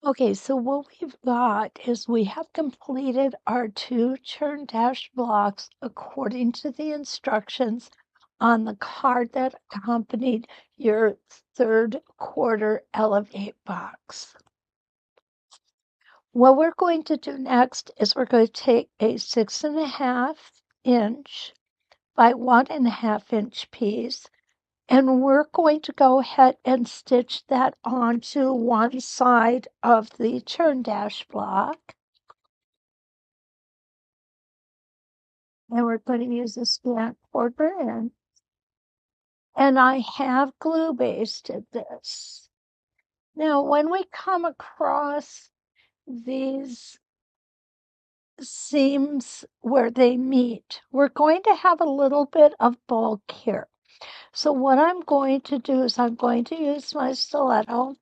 Okay, so what we've got is we have completed our 2 churn dash blocks according to the instructions on the card that accompanied your 3rd quarter Elevate box. What we're going to do next is we're going to take a 6.5 inch by 1.5 inch piece, and we're going to go ahead and stitch that onto one side of the churn dash block. And we're going to use a span quarter inch. And I have glue basted this. Now, when we come across these seams where they meet, we're going to have a little bit of bulk here. So what I'm going to do is I'm going to use my stiletto.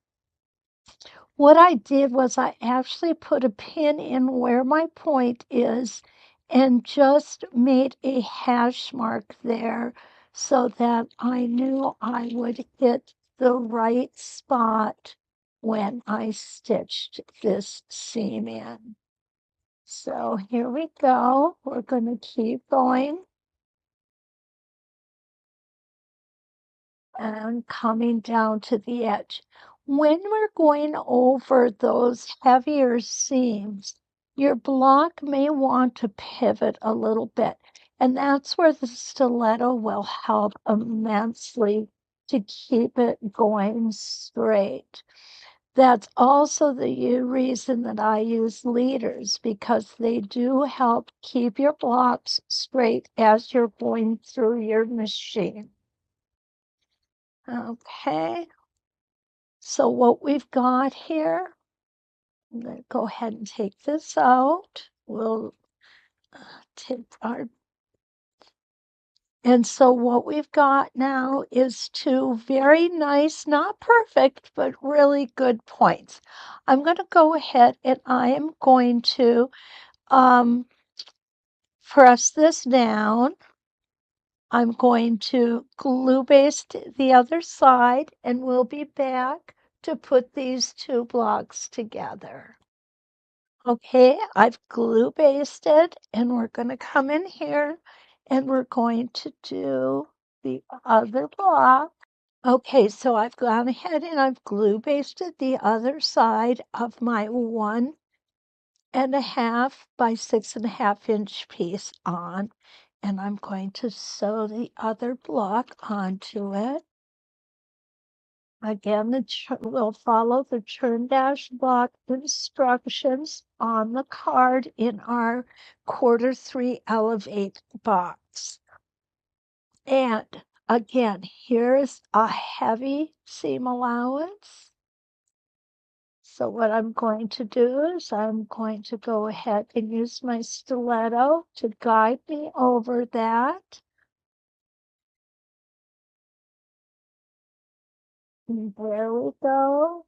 What I did was I actually put a pin in where my point is and just made a hash mark there so that I knew I would hit the right spot when I stitched this seam in. So here we go. We're going to keep going and coming down to the edge. When we're going over those heavier seams, your block may want to pivot a little bit, and that's where the stiletto will help immensely to keep it going straight. That's also the reason that I use leaders, because they do help keep your blocks straight as you're going through your machine. Okay, so what we've got here, I'm going to go ahead and take this out. We'll take our, and so what we've got now is 2 very nice, not perfect, but really good points. I'm going to go ahead and I am going to press this down. I'm going to glue baste the other side, and we'll be back to put these 2 blocks together. Okay, I've glue basted, and we're going to come in here and we're going to do the other block. Okay, so I've gone ahead and I've glue basted the other side of my 1.5 by 6.5 inch piece on, and I'm going to sew the other block onto it. Again, we'll follow the churn dash block instructions on the card in our Q3 Elevate box. And again, here's a heavy seam allowance. So what I'm going to do is I'm going to go ahead and use my stiletto to guide me over that. And there we go.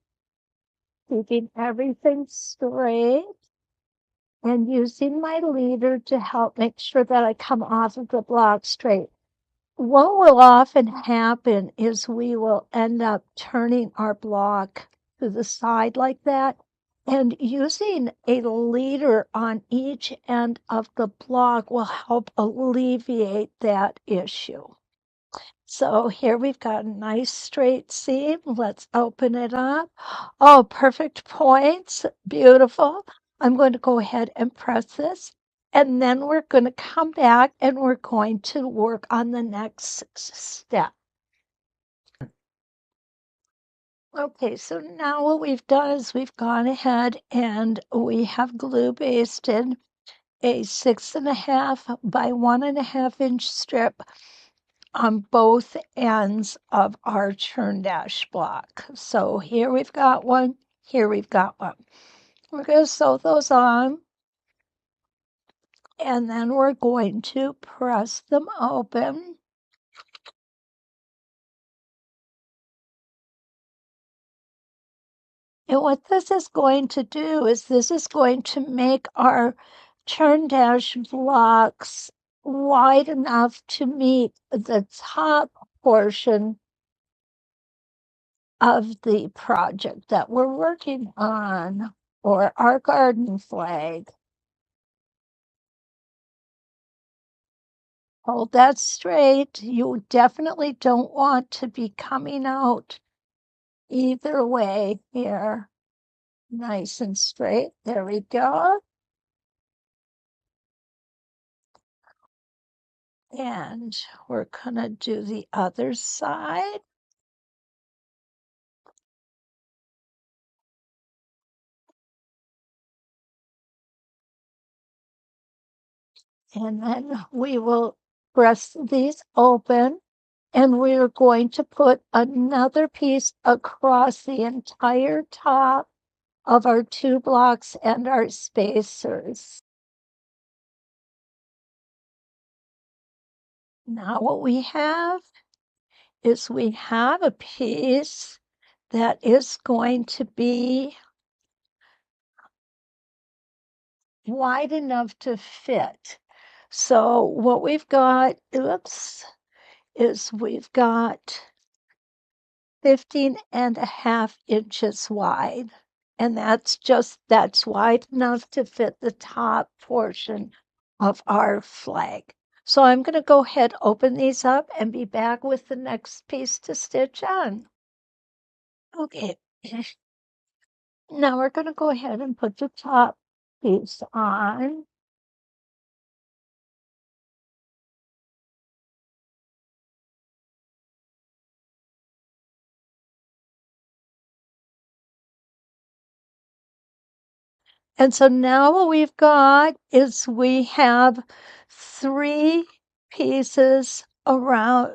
Keeping everything straight and using my leader to help make sure that I come off of the block straight. What will often happen is we will end up turning our block to the side like that, and using a leader on each end of the block will help alleviate that issue. So here we've got a nice straight seam. Let's open it up. Oh, perfect points. Beautiful. I'm going to go ahead and press this, and then we're going to come back and we're going to work on the next step. Okay, so now what we've done is we've gone ahead and we have glue basted a 6.5 by 1.5 inch strip on both ends of our churn dash block. So here we've got one, here we've got one. We're going to sew those on, and then we're going to press them open. And what this is going to do is this is going to make our churn dash blocks wide enough to meet the top portion of the project that we're working on, or our garden flag. Hold that straight. You definitely don't want to be coming out either way here. Nice and straight. There we go. And we're going to do the other side. And then we will press these open, and we're going to put another piece across the entire top of our 2 blocks and our spacers. Now what we have is we have a piece that is going to be wide enough to fit. So what we've got, is we've got 15.5 inches wide. And that's wide enough to fit the top portion of our flag. So I'm going to go ahead, open these up, and be back with the next piece to stitch on. Okay. Now we're going to go ahead and put the top piece on. And so now what we've got is we have 3 pieces around,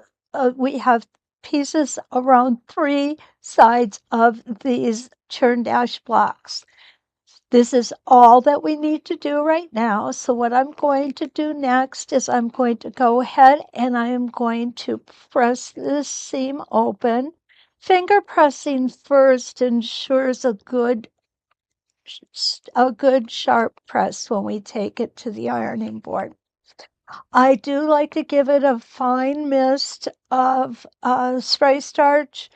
we have pieces around 3 sides of these churn dash blocks. This is all that we need to do right now. So what I'm going to do next is I'm going to go ahead and I am going to press this seam open. Finger pressing first ensures a good sharp press when we take it to the ironing board. I do like to give it a fine mist of spray starch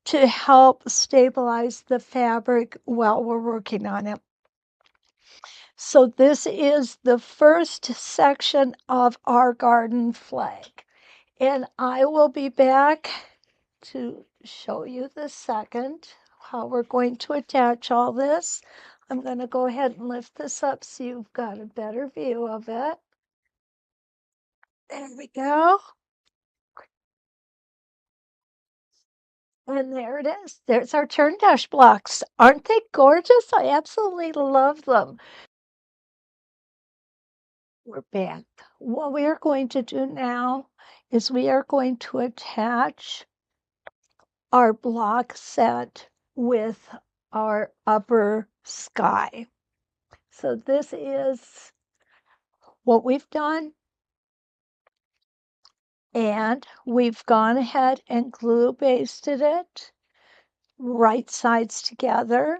to help stabilize the fabric while we're working on it. So this is the first section of our garden flag, and I will be back to show you the second, how we're going to attach all this. I'm going to go ahead and lift this up so you've got a better view of it. There we go. And there it is. There's our turn dash blocks. Aren't they gorgeous? I absolutely love them. We're back. What we are going to do now is we are going to attach our block set with our upper sky. So this is what we've done. And we've gone ahead and glue basted it, right sides together.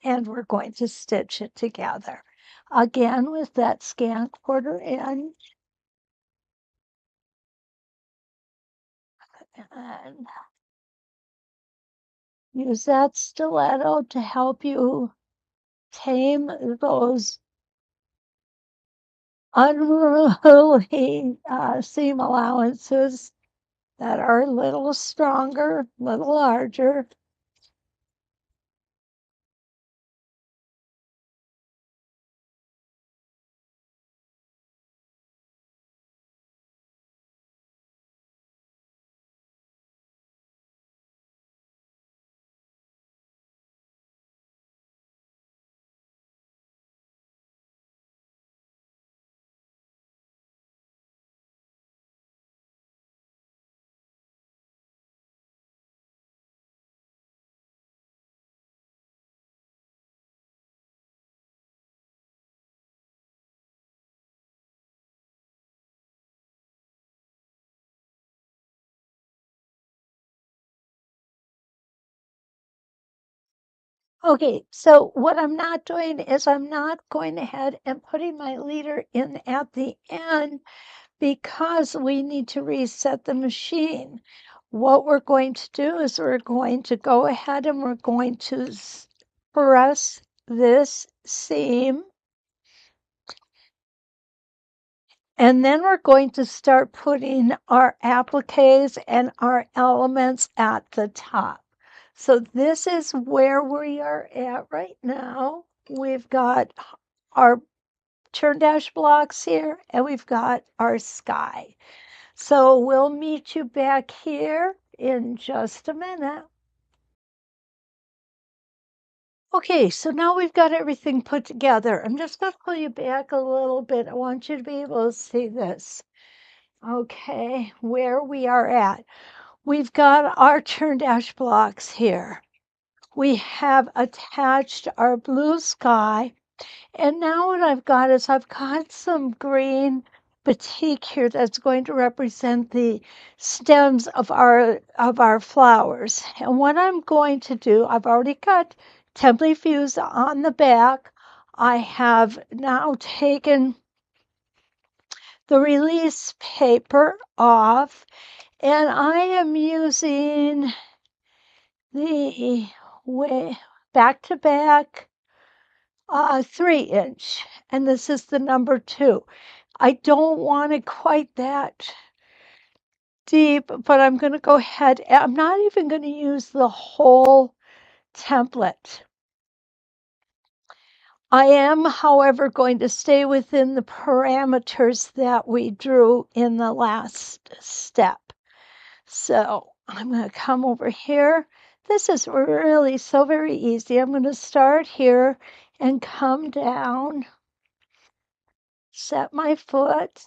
And we're going to stitch it together. Again, with that scan 1/4 inch. And use that stiletto to help you tame those unruly seam allowances that are a little stronger, a little larger. Okay, so what I'm not doing is I'm not going ahead and putting my leader in at the end because we need to reset the machine. what we're going to do is we're going to go ahead and we're going to press this seam. And then we're going to start putting our appliques and our elements at the top. So this is where we are at right now. We've got our turn dash blocks here and we've got our sky. So we'll meet you back here in just a minute. Okay, so now we've got everything put together. I'm just going to pull you back a little bit. I want you to be able to see this. Okay, where we are at. We've got our turn dash blocks here. We have attached our blue sky. And now what I've got is I've got some green batik here that's going to represent the stems of our flowers. And what I'm going to do, I've already got template views on the back. I have now taken the release paper off, and I am using the back to back 3-inch, and this is the number 2. I don't want it quite that deep, but I'm going to go ahead. I'm not even going to use the whole template. I am, however, going to stay within the parameters that we drew in the last step. So I'm going to come over here. This is really so very easy. I'm going to start here and come down, set my foot.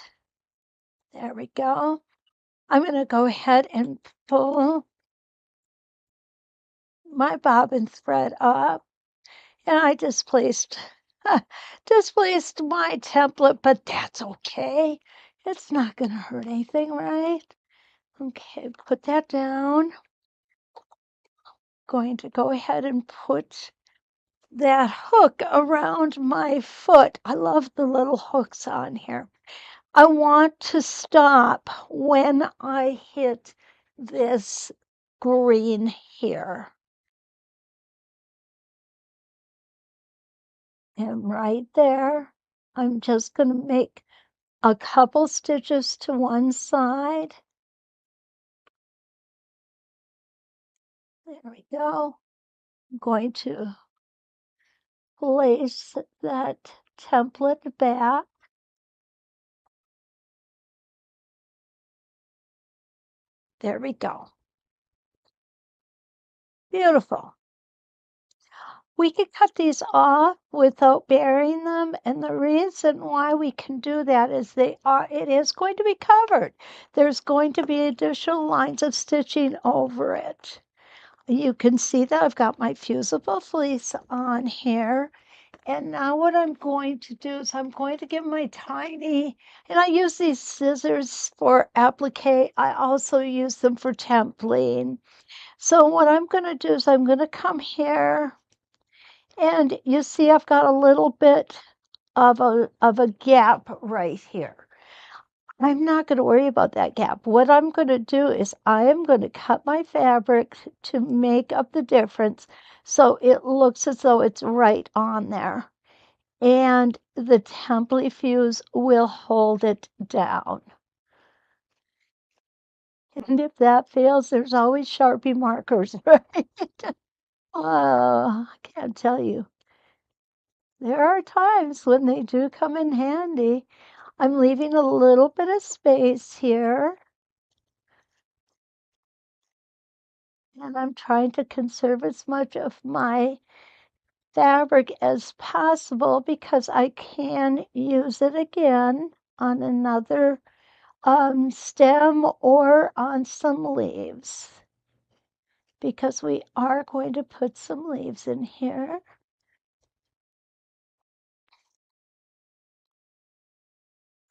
There we go. I'm going to go ahead and pull my bobbin thread up, and I displaced displaced my template, but that's okay. It's not going to hurt anything, right? Okay, put that down. Going to go ahead and put that hook around my foot. I love the little hooks on here. I want to stop when I hit this green here. And right there, I'm just going to make a couple stitches to one side. There we go. I'm going to place that template back. There we go. Beautiful. We can cut these off without burying them, and the reason why we can do that is it is going to be covered. There's going to be additional lines of stitching over it. You can see that I've got my fusible fleece on here. And now what I'm going to do is I'm going to get my tiny, and I use these scissors for applique. I also use them for templing. So what I'm going to do is I'm going to come here, and you see I've got a little bit of a gap right here. I'm not going to worry about that gap. What I'm going to do is I am going to cut my fabric to make up the difference so it looks as though it's right on there. And the template fuse will hold it down. And if that fails, there's always Sharpie markers, right? Oh, I can't tell you. There are times when they do come in handy. I'm leaving a little bit of space here. And I'm trying to conserve as much of my fabric as possible because I can use it again on another stem or on some leaves, because we are going to put some leaves in here.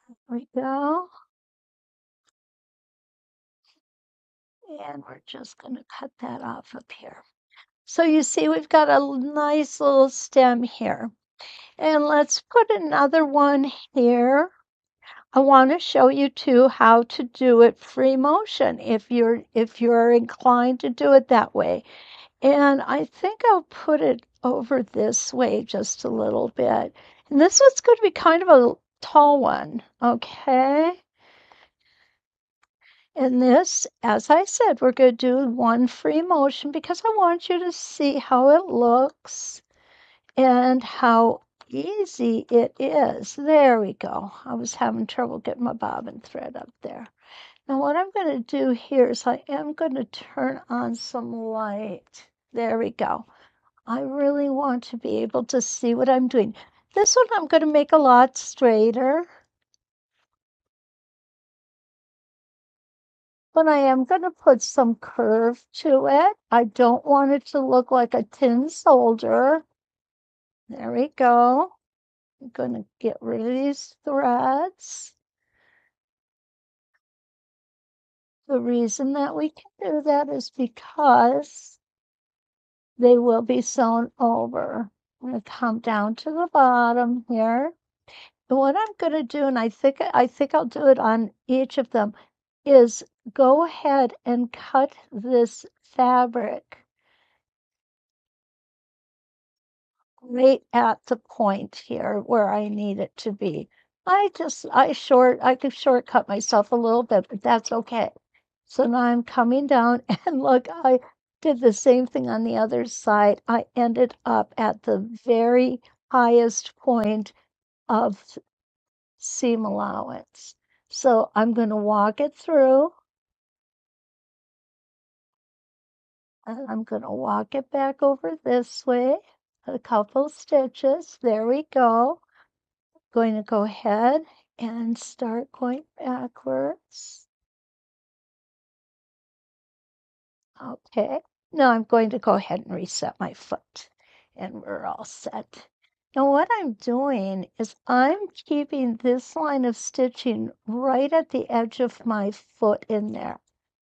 There we go. And we're just going to cut that off up here. So you see we've got a nice little stem here. And let's put another one here. I want to show you too how to do it free motion if you're inclined to do it that way. And I think I'll put it over this way just a little bit. And this one's going to be kind of a tall one, okay? And this, as I said, we're going to do one free motion because I want you to see how it looks and how easy it is. There we go. I was having trouble getting my bobbin thread up there. Now what I'm going to do here is I am going to turn on some light. There we go. I really want to be able to see what I'm doing. This one I'm going to make a lot straighter. But I am going to put some curve to it. I don't want it to look like a tin soldier. There we go. I'm going to get rid of these threads. The reason that we can do that is because they will be sewn over. I'm going to come down to the bottom here. And what I'm going to do, and I think I'll do it on each of them, is go ahead and cut this fabric right at the point here where I need it to be. I could shortcut myself a little bit, but that's okay. So now I'm coming down and look, I did the same thing on the other side. I ended up at the very highest point of seam allowance. So I'm going to walk it through. And I'm going to walk it back over this way, a couple stitches. There we go. Going to go ahead and start going backwards. Okay. Now I'm going to go ahead and reset my foot and we're all set. Now what I'm doing is I'm keeping this line of stitching right at the edge of my foot in there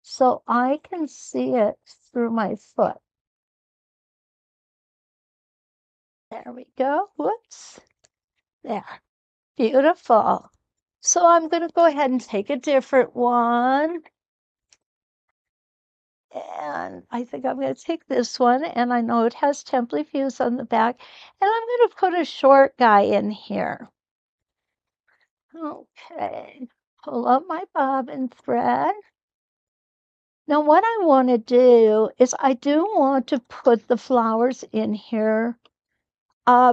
so I can see it through my foot. There we go. Whoops. There. Beautiful. So I'm going to go ahead and take a different one. And I think I'm going to take this one, and I know it has template views on the back, and I'm going to put a short guy in here. Okay, pull up my bobbin thread. Now what I want to do is I do want to put the flowers in here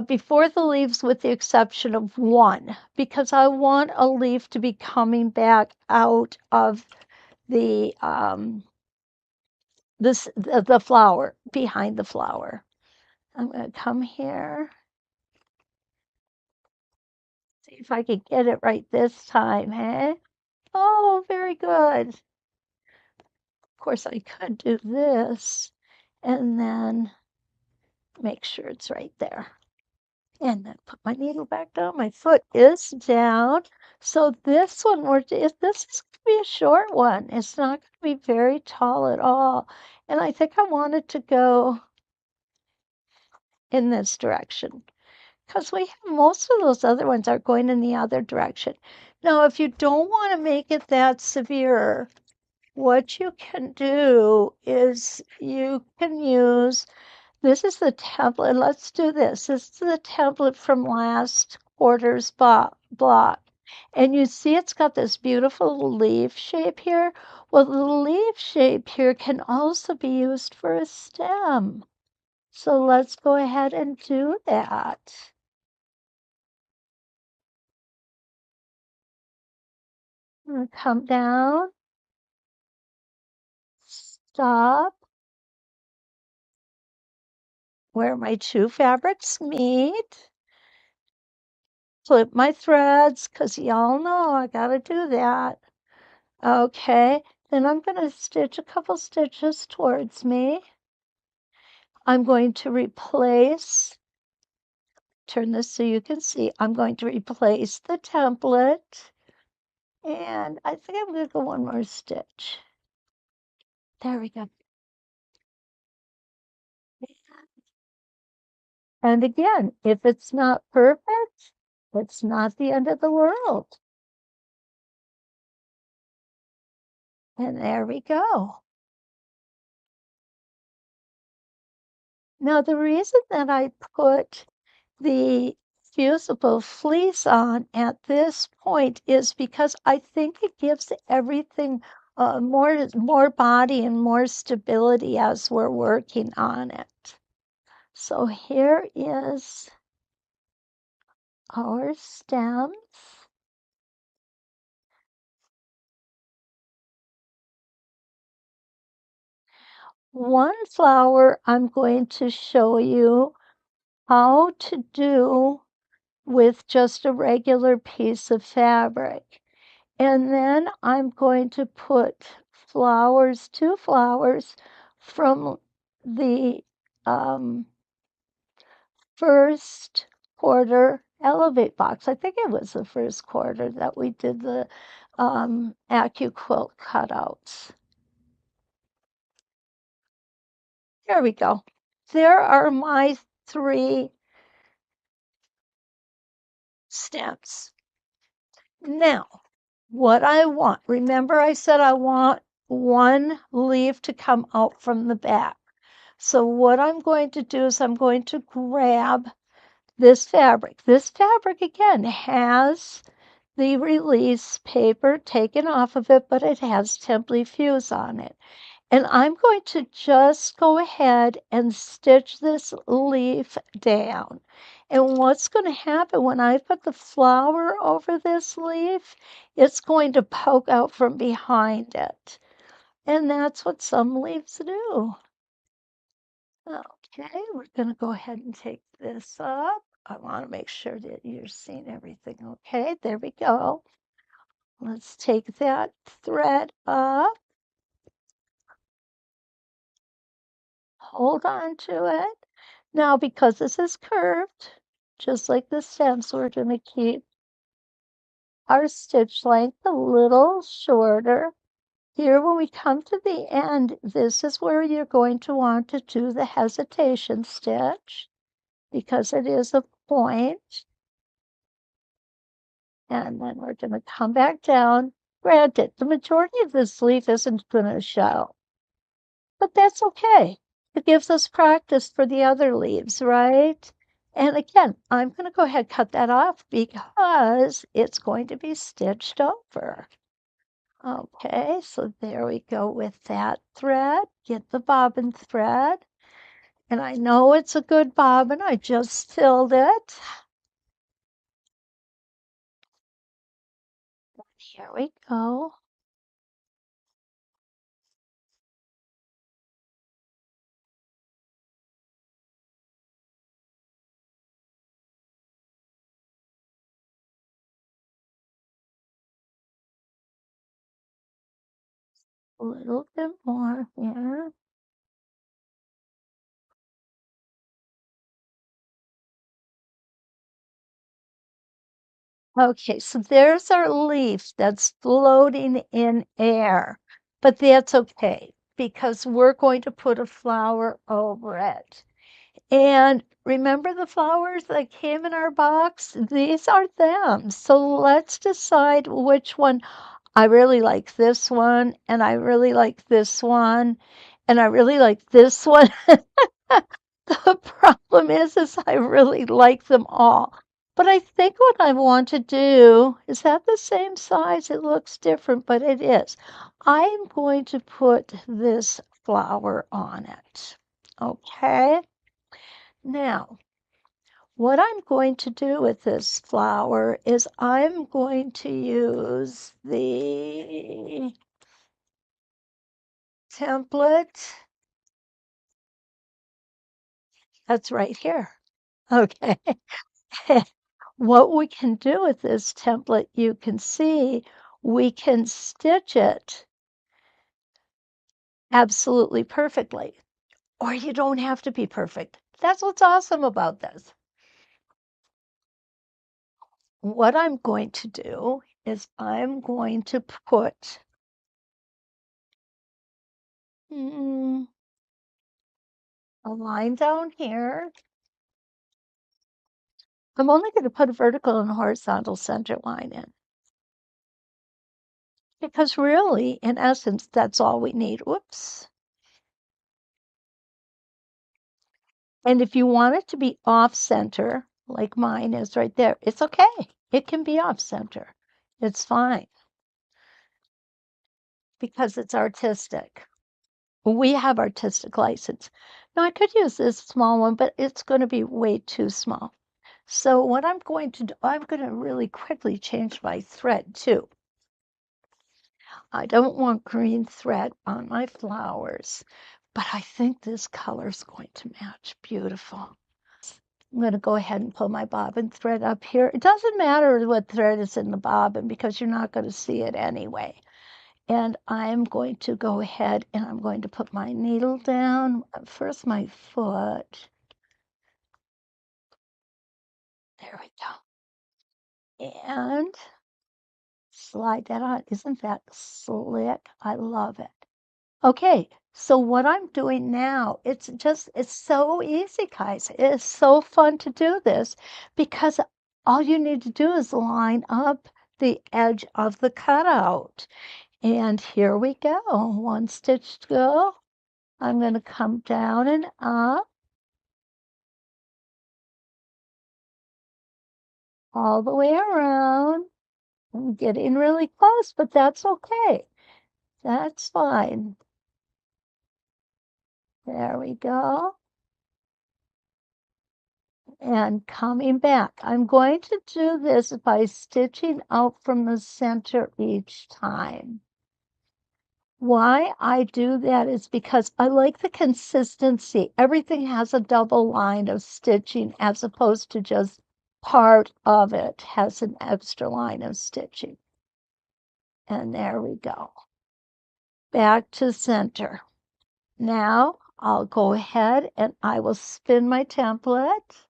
before the leaves with the exception of one, because I want a leaf to be coming back out of the the flower, behind the flower. I'm going to come here, see if I can get it right this time, hey? Oh, very good. Of course, I could do this and then make sure it's right there. And then put my needle back down. My foot is down. So this one, this is going to be a short one. It's not going to be very tall at all. And I think I want it to go in this direction, because we have most of those other ones are going in the other direction. Now, if you don't want to make it that severe, what you can do is you can use, this is the template. Let's do this. This is the template from last quarter's block. And you see it's got this beautiful leaf shape here. Well, the leaf shape here can also be used for a stem. So let's go ahead and do that. I'm going to come down, stop where my two fabrics meet, flip my threads, because y'all know I got to do that. Okay, then I'm going to stitch a couple stitches towards me. I'm going to replace, turn this so you can see, I'm going to replace the template, and I think I'm going to go one more stitch. There we go. And again, if it's not perfect, it's not the end of the world. And there we go. Now, the reason that I put the fusible fleece on at this point is because I think it gives everything more body and more stability as we're working on it. So here is our stems. One flower I'm going to show you how to do with just a regular piece of fabric. And then I'm going to put flowers, 2 flowers from the first quarter Elevate box. I think it was the first quarter that we did the AccuQuilt cutouts. There we go. There are my 3 stems. Now, what I want, remember I said I want one leaf to come out from the back. So what I'm going to do is I'm going to grab this fabric. This fabric, again, has the release paper taken off of it, but it has Simply Fuse on it. And I'm going to just go ahead and stitch this leaf down. And what's going to happen when I put the flower over this leaf, it's going to poke out from behind it. And that's what some leaves do. Okay, we're going to go ahead and take this up. I want to make sure that you're seeing everything. Okay, there we go. Let's take that thread up. Hold on to it. Now, because this is curved, just like the stems, we're going to keep our stitch length a little shorter. Here, when we come to the end, this is where you're going to want to do the hesitation stitch because it is a point. And then we're going to come back down. Granted, the majority of this leaf isn't going to show, but that's okay. It gives us practice for the other leaves, right? And again, I'm going to go ahead and cut that off because it's going to be stitched over. Okay, so there we go with that thread. Get the bobbin thread. And I know it's a good bobbin. I just filled it. Here we go. A little bit more here. Okay, so there's our leaf that's floating in air, but that's okay because we're going to put a flower over it. And remember the flowers that came in our box? These are them. So let's decide which one. I really like this one, and I really like this one, and I really like this one. The problem is I really like them all. But I think what I want to do is that the same size. It looks different, but it is. I am going to put this flower on it. Okay. Now, what I'm going to do with this flower is I'm going to use the template that's right here. Okay. What we can do with this template, you can see we can stitch it absolutely perfectly, or you don't have to be perfect. That's what's awesome about this. What I'm going to do is I'm going to put a line down here. I'm only going to put a vertical and horizontal center line in. because really, in essence, that's all we need. Whoops. And if you want it to be off center, like mine is right there, it's okay. It can be off center. It's fine because it's artistic. We have artistic license. Now, I could use this small one, but it's going to be way too small. So what I'm going to do, I'm going to really quickly change my thread too. I don't want green thread on my flowers, but I think this color is going to match beautiful. I'm going to go ahead and pull my bobbin thread up here. It doesn't matter what thread is in the bobbin because you're not going to see it anyway. And I'm going to go ahead and I'm going to put my needle down. First, my foot. There we go. And slide that on. Isn't that slick? I love it. Okay, so what I'm doing now, it's so easy, guys. It's so fun to do this because all you need to do is line up the edge of the cutout. And here we go. One stitch to go. I'm going to come down and up all the way around. I'm getting really close, but that's okay. That's fine. There we go. And coming back. I'm going to do this by stitching out from the center each time. Why I do that is because I like the consistency. Everything has a double line of stitching as opposed to just part of it has an extra line of stitching. And there we go. Back to center. Now I'll go ahead and I will spin my template.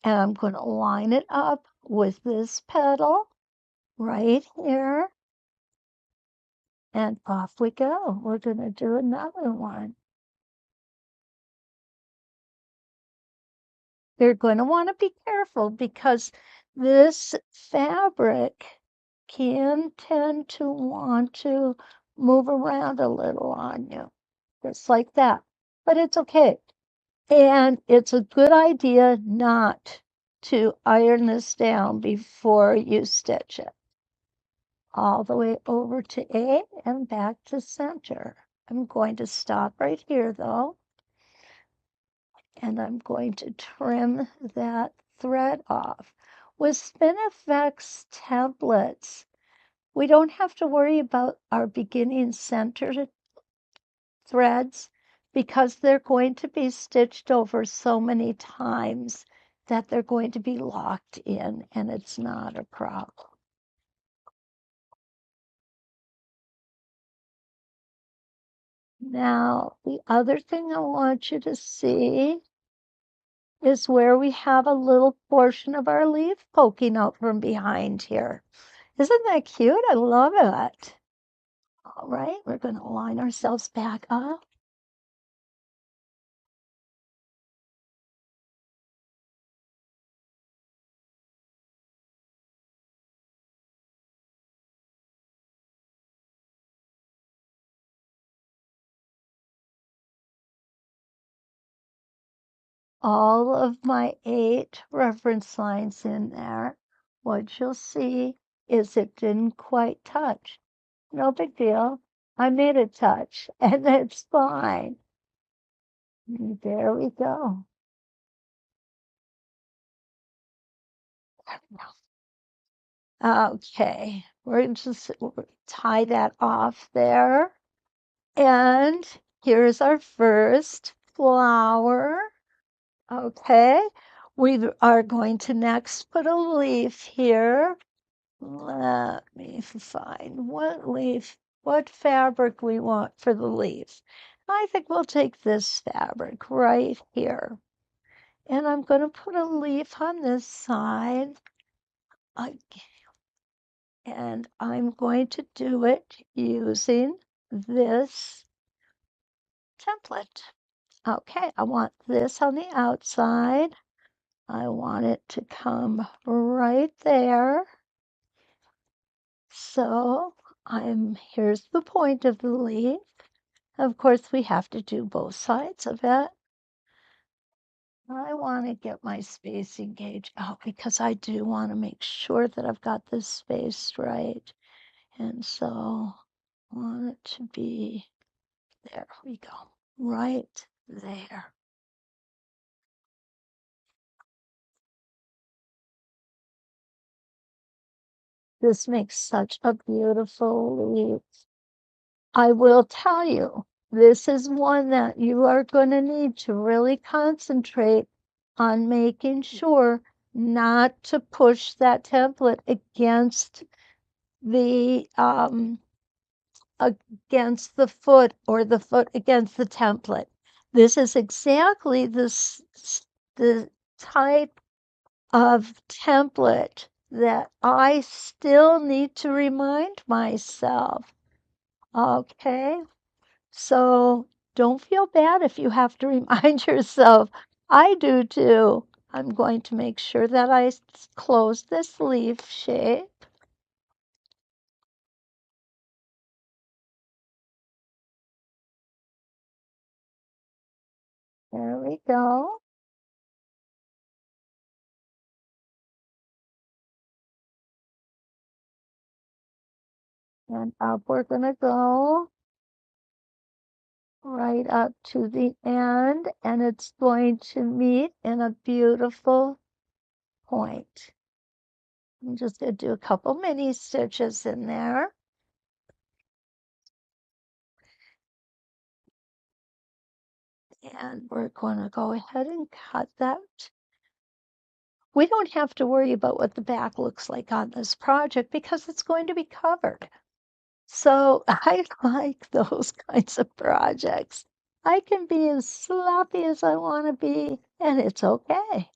And I'm going to line it up with this petal right here. And off we go. We're going to do another one. You're going to want to be careful because this fabric can tend to want to move around a little on you, just like that. But it's okay. And it's a good idea not to iron this down before you stitch it. All the way over to A and back to center. I'm going to stop right here though, and I'm going to trim that thread off. With Spin-e-Fex templates, we don't have to worry about our beginning center threads because they're going to be stitched over so many times that they're going to be locked in and it's not a problem. Now, the other thing I want you to see is where we have a little portion of our leaf poking out from behind here. Isn't that cute? I love it. All right, we're going to line ourselves back up. All of my 8 reference lines in there. What you'll see is it didn't quite touch. No big deal. I made it touch, and it's fine. There we go. Okay, we're just tie that off there. And here's our first flower. Okay, we are going to next put a leaf here. Let me find what leaf, what fabric we want for the leaf. I think we'll take this fabric right here. And I'm going to put a leaf on this side. And I'm going to do it using this template. Okay, I want this on the outside. I want it to come right there. So Here's the point of the leaf. Of course, we have to do both sides of it. I want to get my spacing gauge out because I do want to make sure that I've got this spaced right. And so I want it to be, there we go, right there. This makes such a beautiful leaf. I will tell you, this is one that you are going to need to really concentrate on making sure not to push that template the against the foot or the foot against the template. This is exactly the type of template that I still need to remind myself. Okay, so don't feel bad if you have to remind yourself. I do too. I'm going to make sure that I close this leaf shape. There we go. And up we're going to go right up to the end, and it's going to meet in a beautiful point. I'm just going to do a couple mini stitches in there. And we're going to go ahead and cut that. We don't have to worry about what the back looks like on this project because it's going to be covered. So I like those kinds of projects. I can be as sloppy as I want to be, and it's okay.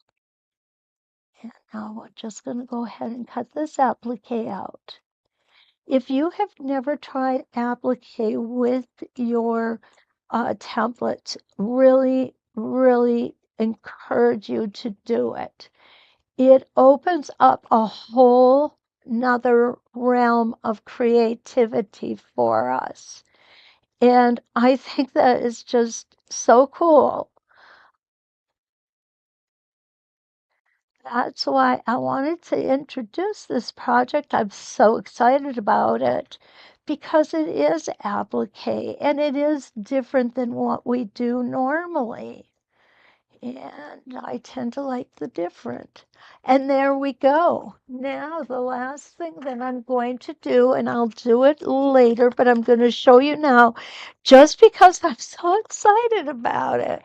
And now we're just going to go ahead and cut this applique out. If you have never tried applique with your template, really, really encourage you to do it. It opens up a whole another realm of creativity for us. And I think that is just so cool. That's why I wanted to introduce this project. I'm so excited about it because it is applique and it is different than what we do normally. And I tend to like the different. And there we go. Now, the last thing that I'm going to do, and I'll do it later, but I'm going to show you now just because I'm so excited about it.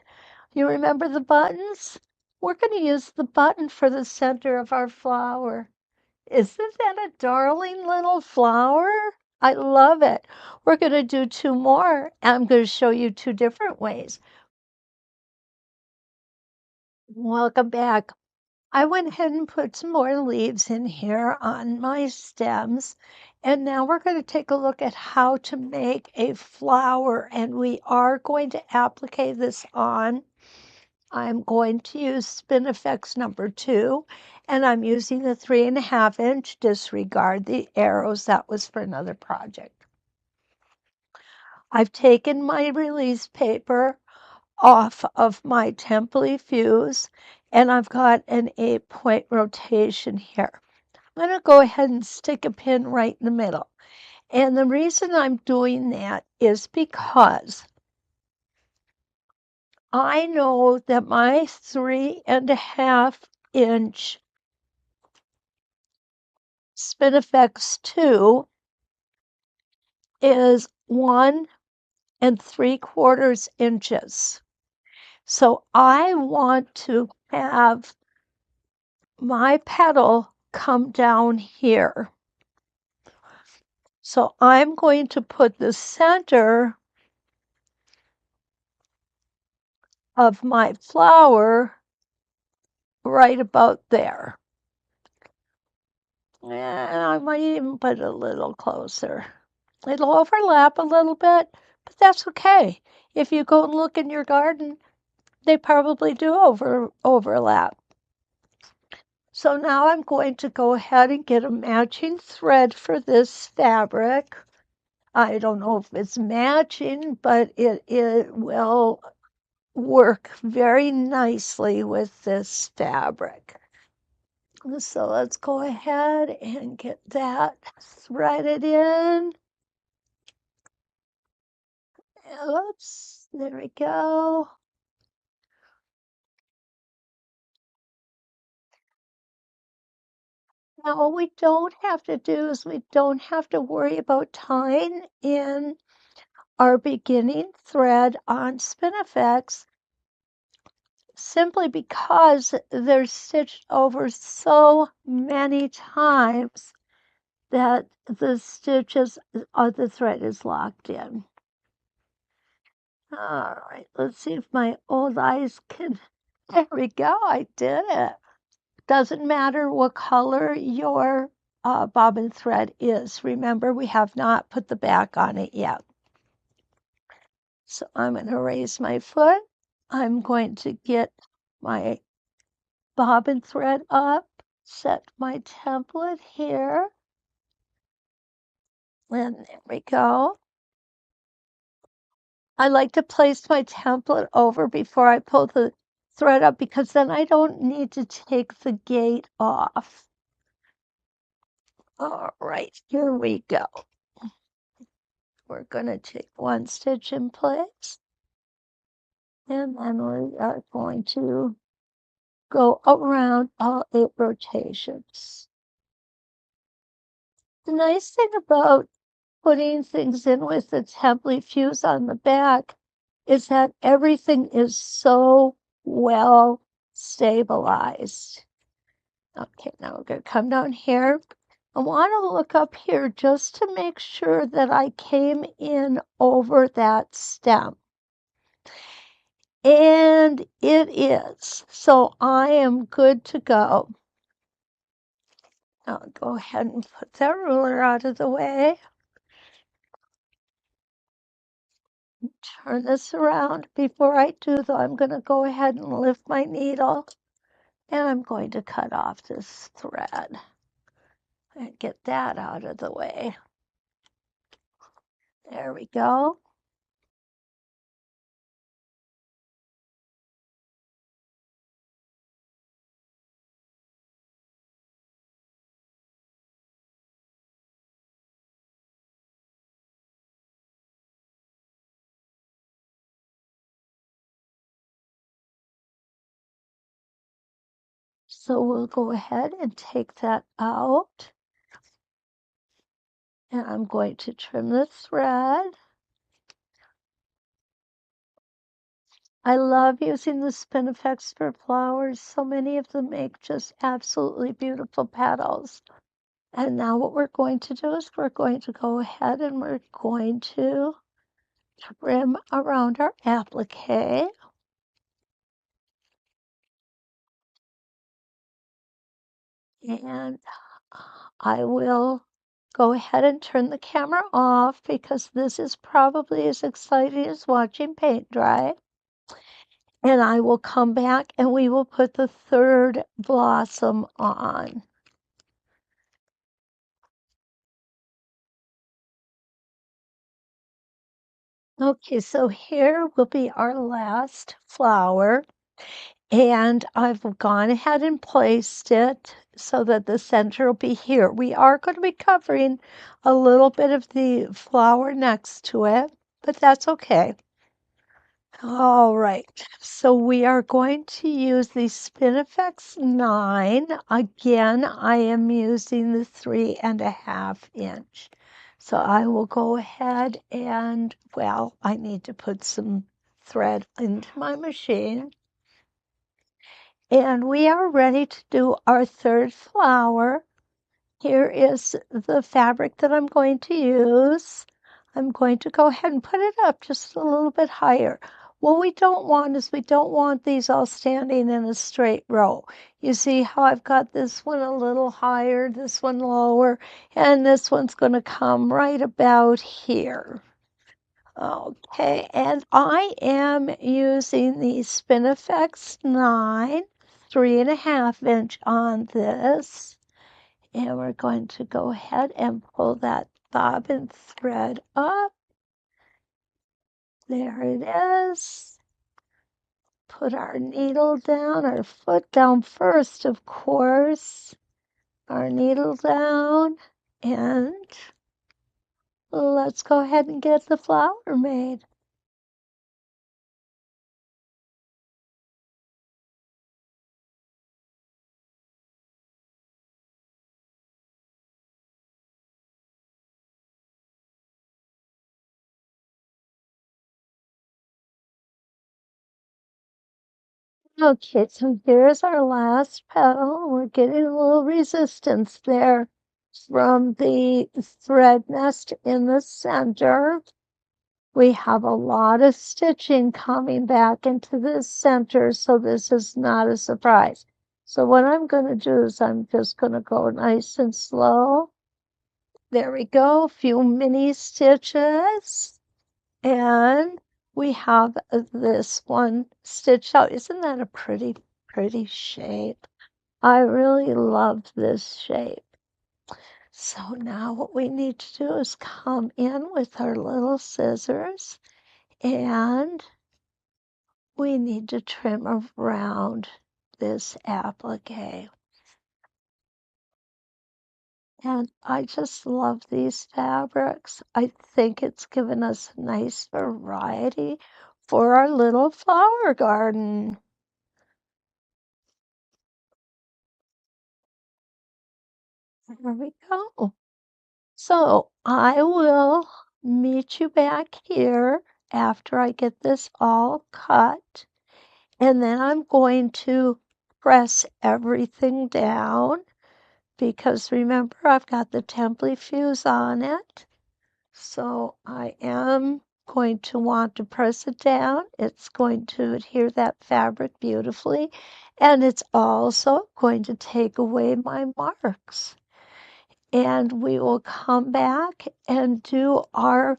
You remember the buttons? We're going to use the button for the center of our flower. Isn't that a darling little flower? I love it. We're going to do two more. I'm going to show you two different ways. Welcome back. I went ahead and put some more leaves in here on my stems. And now we're going to take a look at how to make a flower. And we are going to applique this on. I'm going to use Spin-e-Fex number 2. And I'm using the 3.5 inch. Disregard the arrows. That was for another project. I've taken my release paper off of my template fuse, and I've got an 8-point rotation here. I'm going to go ahead and stick a pin right in the middle. And the reason I'm doing that is because I know that my 3.5 inch Spin-e-Fex 2 is 1 3/4 inches. So I want to have my petal come down here. So I'm going to put the center of my flower right about there. And I might even put it a little closer. It'll overlap a little bit, but that's okay. If you go and look in your garden, they probably do overlap. So now I'm going to go ahead and get a matching thread for this fabric. I don't know if it's matching, but it will work very nicely with this fabric. So let's go ahead and get that threaded in. Oops, there we go. Now, what we don't have to do is we don't have to worry about tying in our beginning thread on Spin-e-Fex simply because they're stitched over so many times that the stitches of the thread is locked in. All right, let's see if my old eyes can. There we go, I did it. Doesn't matter what color your bobbin thread is. Remember, we have not put the back on it yet. So I'm going to raise my foot. I'm going to get my bobbin thread up, set my template here, and there we go. I like to place my template over before I pull the thread up because then I don't need to take the gate off. All right, here we go. We're going to take one stitch in place, and then we are going to go around all 8 rotations. The nice thing about putting things in with the template fuse on the back is that everything is so well stabilized. Okay, now we're going to come down here. I want to look up here just to make sure that I came in over that stem. And it is. So I am good to go. I'll go ahead and put that ruler out of the way. Turn this around. Before I do, though, I'm going to go ahead and lift my needle. And I'm going to cut off this thread and get that out of the way. There we go. So we'll go ahead and take that out. And I'm going to trim the thread. I love using the Spin-e-Fex for flowers. So many of them make just absolutely beautiful petals. And now what we're going to do is we're going to go ahead and we're going to trim around our applique. And I will go ahead and turn the camera off because this is probably as exciting as watching paint dry. And I will come back and we will put the third blossom on. Okay, so here will be our last flower. And I've gone ahead and placed it so that the center will be here. We are going to be covering a little bit of the flower next to it, but that's okay. All right, so we are going to use the Spin-e-Fex 9. Again, I am using the 3.5 inch. So I will go ahead and, well, I need to put some thread into my machine. And we are ready to do our third flower. Here is the fabric that I'm going to use. I'm going to go ahead and put it up just a little bit higher. What we don't want is we don't want these all standing in a straight row. You see how I've got this one a little higher, this one lower, and this one's going to come right about here. Okay, and I am using the Spin-e-Fex 9, 3.5 inch on this. And we're going to go ahead and pull that bobbin thread up. There it is. Put our needle down, our foot down first, of course. Our needle down, and let's go ahead and get the flower made. Okay, so here's our last petal. We're getting a little resistance there from the thread nest in the center. We have a lot of stitching coming back into the center, so this is not a surprise. So what I'm going to do is I'm just going to go nice and slow. There we go, a few mini stitches. And we have this one stitched out. Isn't that a pretty, pretty shape? I really love this shape. So now what we need to do is come in with our little scissors and we need to trim around this applique. And I just love these fabrics. I think it's given us a nice variety for our little flower garden. There we go. So I will meet you back here after I get this all cut. And then I'm going to press everything down because remember I've got the template fuse on it. So I am going to want to press it down. It's going to adhere that fabric beautifully. And it's also going to take away my marks. And we will come back and do our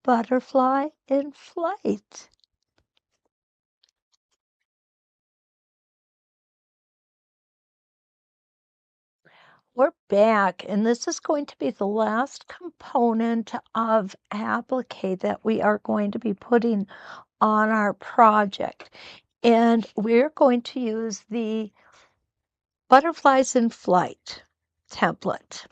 butterfly in flight. We're back, and this is going to be the last component of applique that we are going to be putting on our project. And we're going to use the Butterflies in Flight template.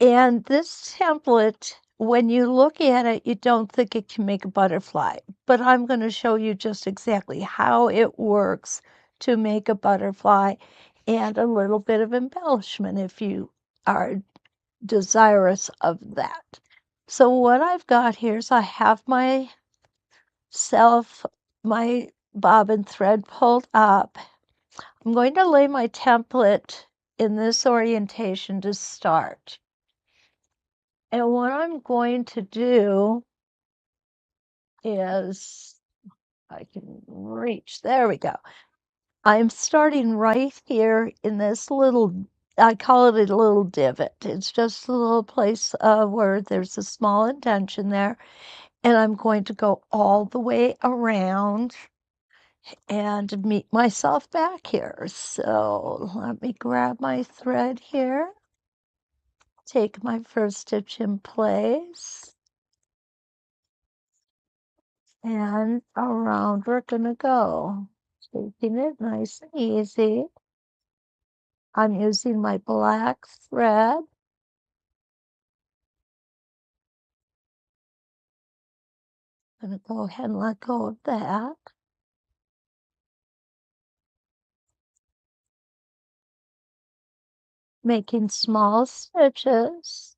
And this template, when you look at it, you don't think it can make a butterfly, but I'm going to show you just exactly how it works to make a butterfly and a little bit of embellishment if you are desirous of that. So what I've got here is I have my bobbin thread pulled up. I'm going to lay my template in this orientation to start. And what I'm going to do is, I can reach, there we go. I'm starting right here in this little, I call it a little divot. It's just a little place where there's a small indentation there. And I'm going to go all the way around and meet myself back here. So let me grab my thread here, take my first stitch in place, and around we're gonna go. Taking it nice and easy. I'm using my black thread. I'm gonna go ahead and let go of that. Making small stitches.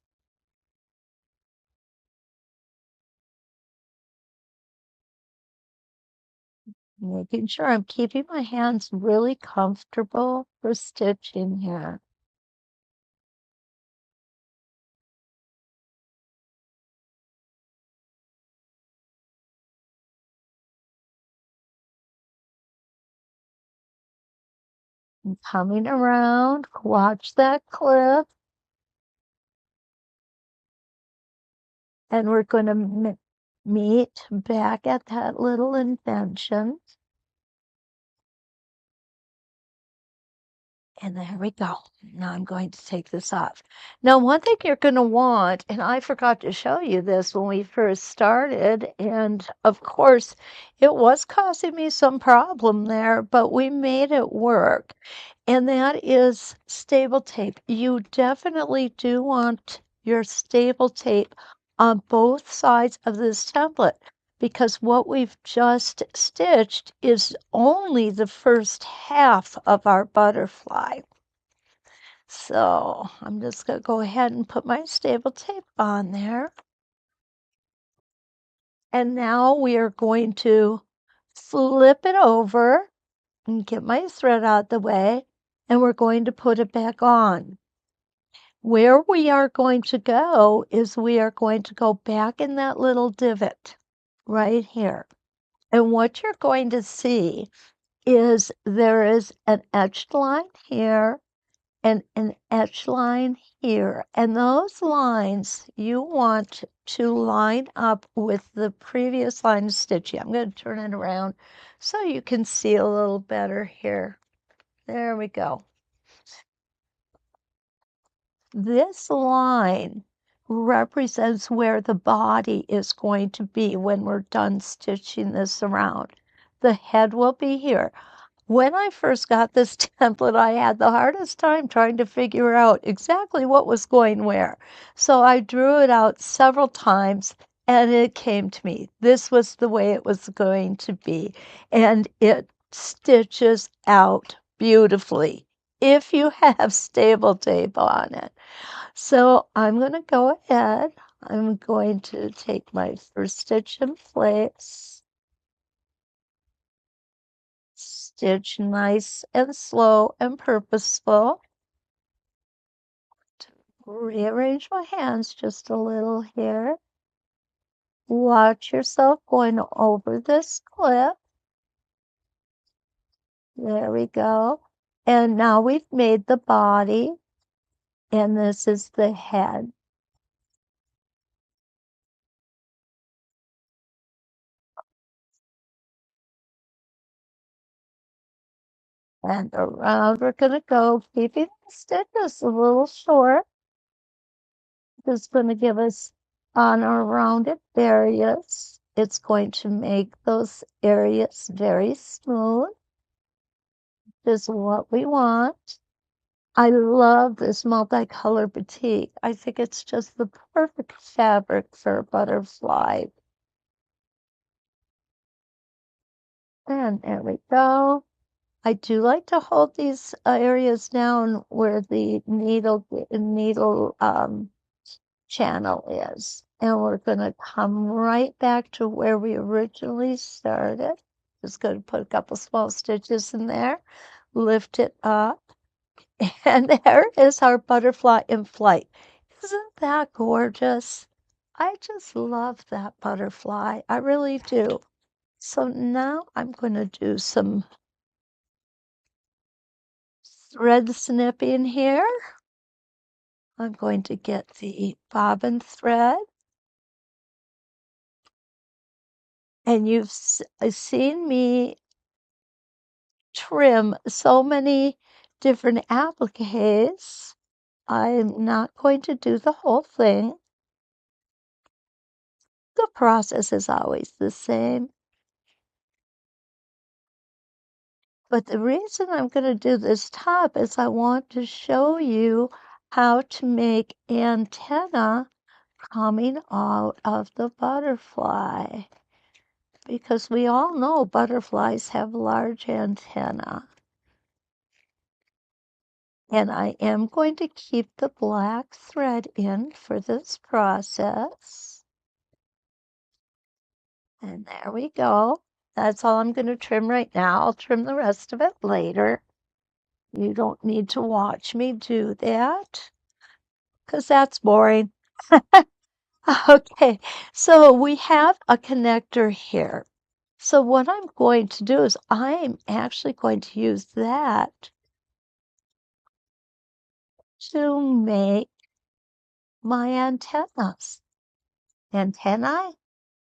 Making sure I'm keeping my hands really comfortable for stitching here. And coming around, watch that clip. And we're going to meet back at that little indentation. And there we go. Now I'm going to take this off. Now, one thing you're going to want, and I forgot to show you this when we first started, and of course, it was causing me some problem there, but we made it work. And that is stable tape. You definitely do want your stable tape on both sides of this template because what we've just stitched is only the first half of our butterfly. So I'm just going to go ahead and put my stable tape on there. And now we are going to flip it over and get my thread out the way, and we're going to put it back on. Where we are going to go is we are going to go back in that little divot right here. And what you're going to see is there is an etched line here and an etched line here. And those lines you want to line up with the previous line of stitching. I'm going to turn it around so you can see a little better here. There we go. This line represents where the body is going to be when we're done stitching this around. The head will be here. When I first got this template, I had the hardest time trying to figure out exactly what was going where. So I drew it out several times and it came to me. This was the way it was going to be. And it stitches out beautifully if you have stable tape on it. So I'm going to go ahead. I'm going to take my first stitch in place. Stitch nice and slow and purposeful. Rearrange my hands just a little here. Watch yourself going over this clip. There we go. And now we've made the body, and this is the head. And around we're going to go, keeping the stitches a little short. This is going to give us on our rounded areas. It's going to make those areas very smooth. This is what we want. I love this multicolor batik. I think it's just the perfect fabric for a butterfly. And there we go. I do like to hold these areas down where the needle channel is. And we're going to come right back to where we originally started. Just going to put a couple small stitches in there, lift it up, and there is our butterfly in flight. Isn't that gorgeous? I just love that butterfly. I really do. So now I'm going to do some thread snipping here. I'm going to get the bobbin thread. And you've seen me trim so many different appliques. I'm not going to do the whole thing. The process is always the same. But the reason I'm going to do this top is I want to show you how to make antenna coming out of the butterfly. Because we all know butterflies have large antenna. And I am going to keep the black thread in for this process. And there we go. That's all I'm going to trim right now. I'll trim the rest of it later. You don't need to watch me do that because that's boring. Okay, so we have a connector here. So what I'm going to do is I'm actually going to use that to make my antennas. Antennae?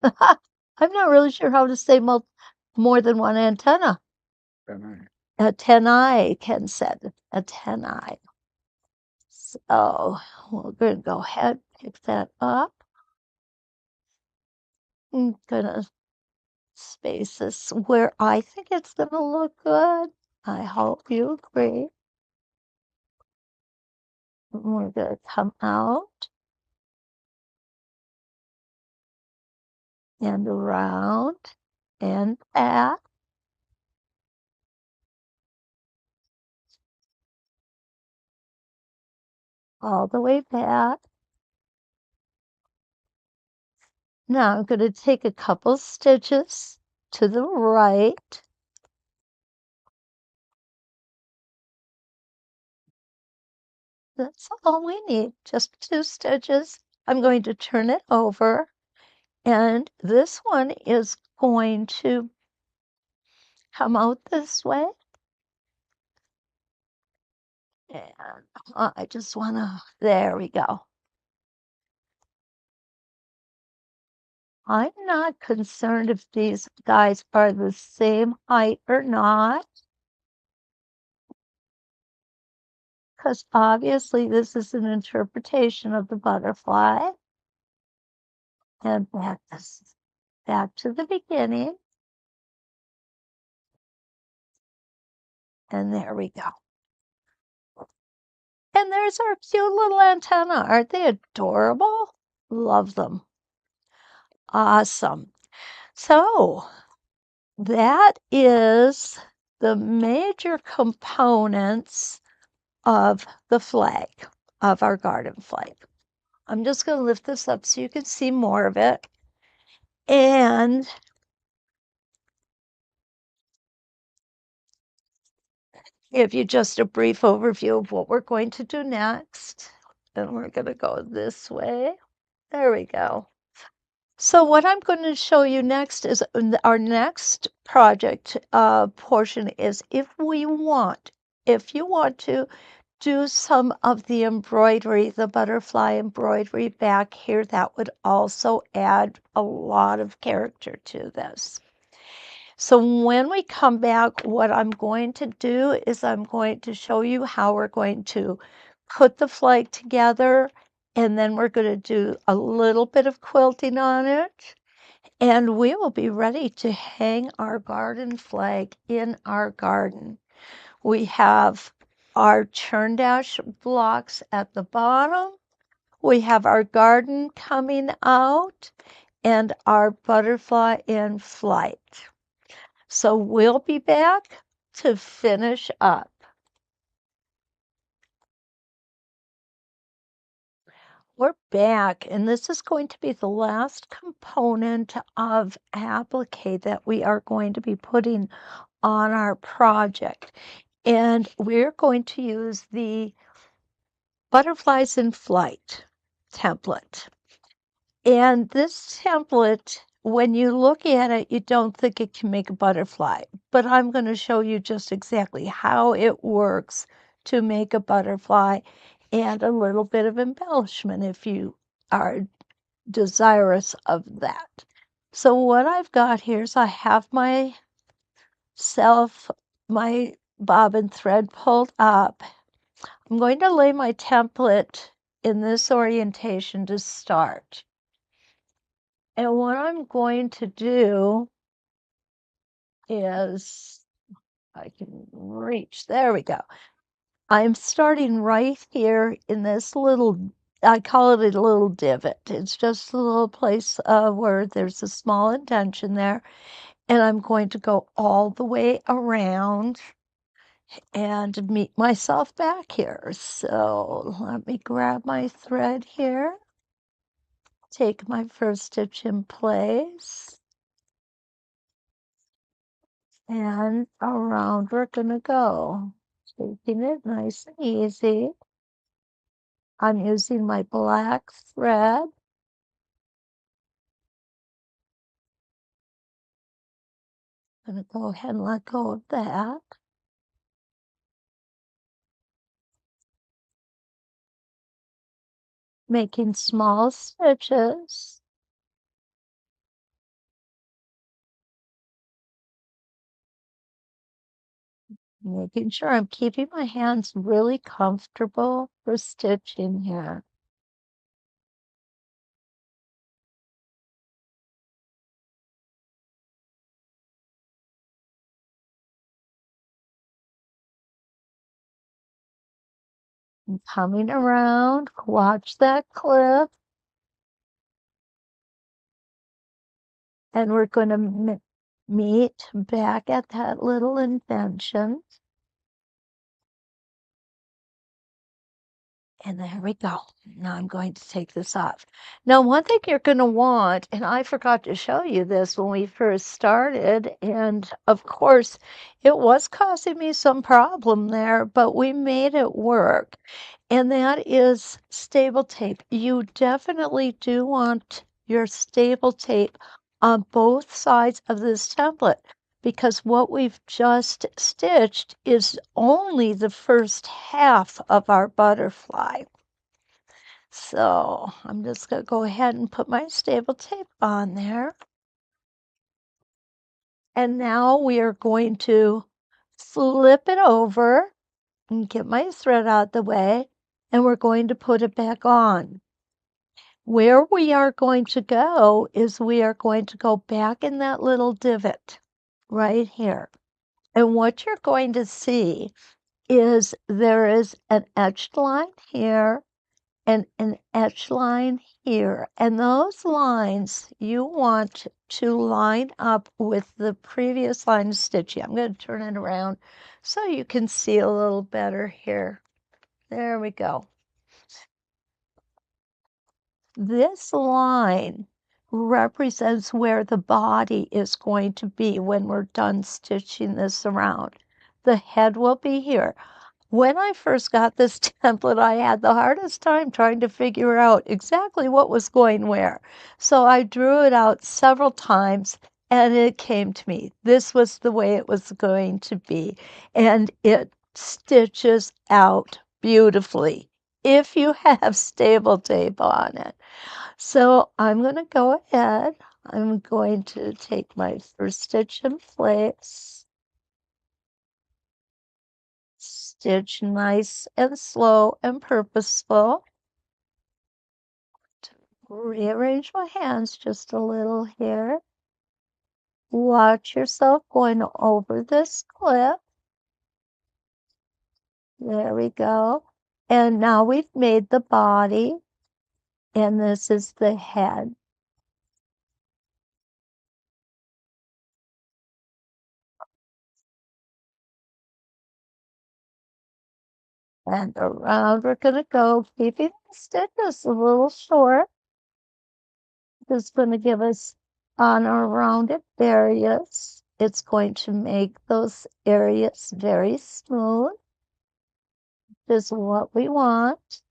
I'm not really sure how to say more than one antenna. Antennae, Ken said. antennae. So we're going to go ahead, pick that up. I'm going to space this where I think it's going to look good. I hope you agree. We're going to come out and around and back. All the way back. Now I'm going to take a couple stitches to the right. That's all we need, just 2 stitches. I'm going to turn it over, and this one is going to come out this way. And I just want to, there we go. I'm not concerned if these guys are the same height or not, because obviously this is an interpretation of the butterfly. And back to the beginning. And there we go. And there's our cute little antenna. Aren't they adorable? Love them. Awesome. So that is the major components of the flag, of our garden flag. I'm just going to lift this up so you can see more of it. And give you just a brief overview of what we're going to do next. And we're going to go this way. There we go. So what I'm going to show you next is our next project portion is if you want to do some of the embroidery, the butterfly embroidery back here, that would also add a lot of character to this. So when we come back, what I'm going to do is I'm going to show you how we're going to put the flag together, and then we're going to do a little bit of quilting on it, and we will be ready to hang our garden flag in our garden. We have our churn dash blocks at the bottom. We have our garden coming out and our butterfly in flight. So we'll be back to finish up. We're back, and this is going to be the last component of applique that we are going to be putting on our project. And we're going to use the Butterflies in Flight template. And this template, when you look at it, you don't think it can make a butterfly, but I'm going to show you just exactly how it works to make a butterfly and a little bit of embellishment if you are desirous of that. So what I've got here is I have my bobbin thread pulled up. I'm going to lay my template in this orientation to start. And what I'm going to do is, I can reach, there we go. I'm starting right here in this little, I call it a little divot. It's just a little place where there's a small indentation there. And I'm going to go all the way around and meet myself back here. So let me grab my thread here. Take my first stitch in place, and around we're gonna go, taking it nice and easy. I'm using my black thread. I'm gonna go ahead and let go of that. Making small stitches. Making sure I'm keeping my hands really comfortable for stitching here. And coming around, watch that clip, and we're going to meet back at that little indention. And there we go. Now I'm going to take this off. Now, one thing you're going to want, and I forgot to show you this when we first started, and of course, it was causing me some problem there, but we made it work. And that is stable tape. You definitely do want your stable tape on both sides of this template because what we've just stitched is only the first half of our butterfly. So I'm just going to go ahead and put my stable tape on there. And now we are going to flip it over and get my thread out the way, and we're going to put it back on. Where we are going to go is we are going to go back in that little divot right here. And what you're going to see is there is an edged line here and an edge line here. And those lines you want to line up with the previous line of stitching. I'm going to turn it around so you can see a little better here. There we go. This line represents where the body is going to be when we're done stitching this around. The head will be here. When I first got this template, I had the hardest time trying to figure out exactly what was going where. So I drew it out several times and it came to me. This was the way it was going to be. And it stitches out beautifully if you have stable tape on it. So I'm going to go ahead. I'm going to take my first stitch in place. Stitch nice and slow and purposeful. Rearrange my hands just a little here. Watch yourself going over this clip. There we go. And now we've made the body, and this is the head. And around we're going to go, keeping the stitches a little short. This is going to give us on our rounded areas. It's going to make those areas very smooth. This is what we want.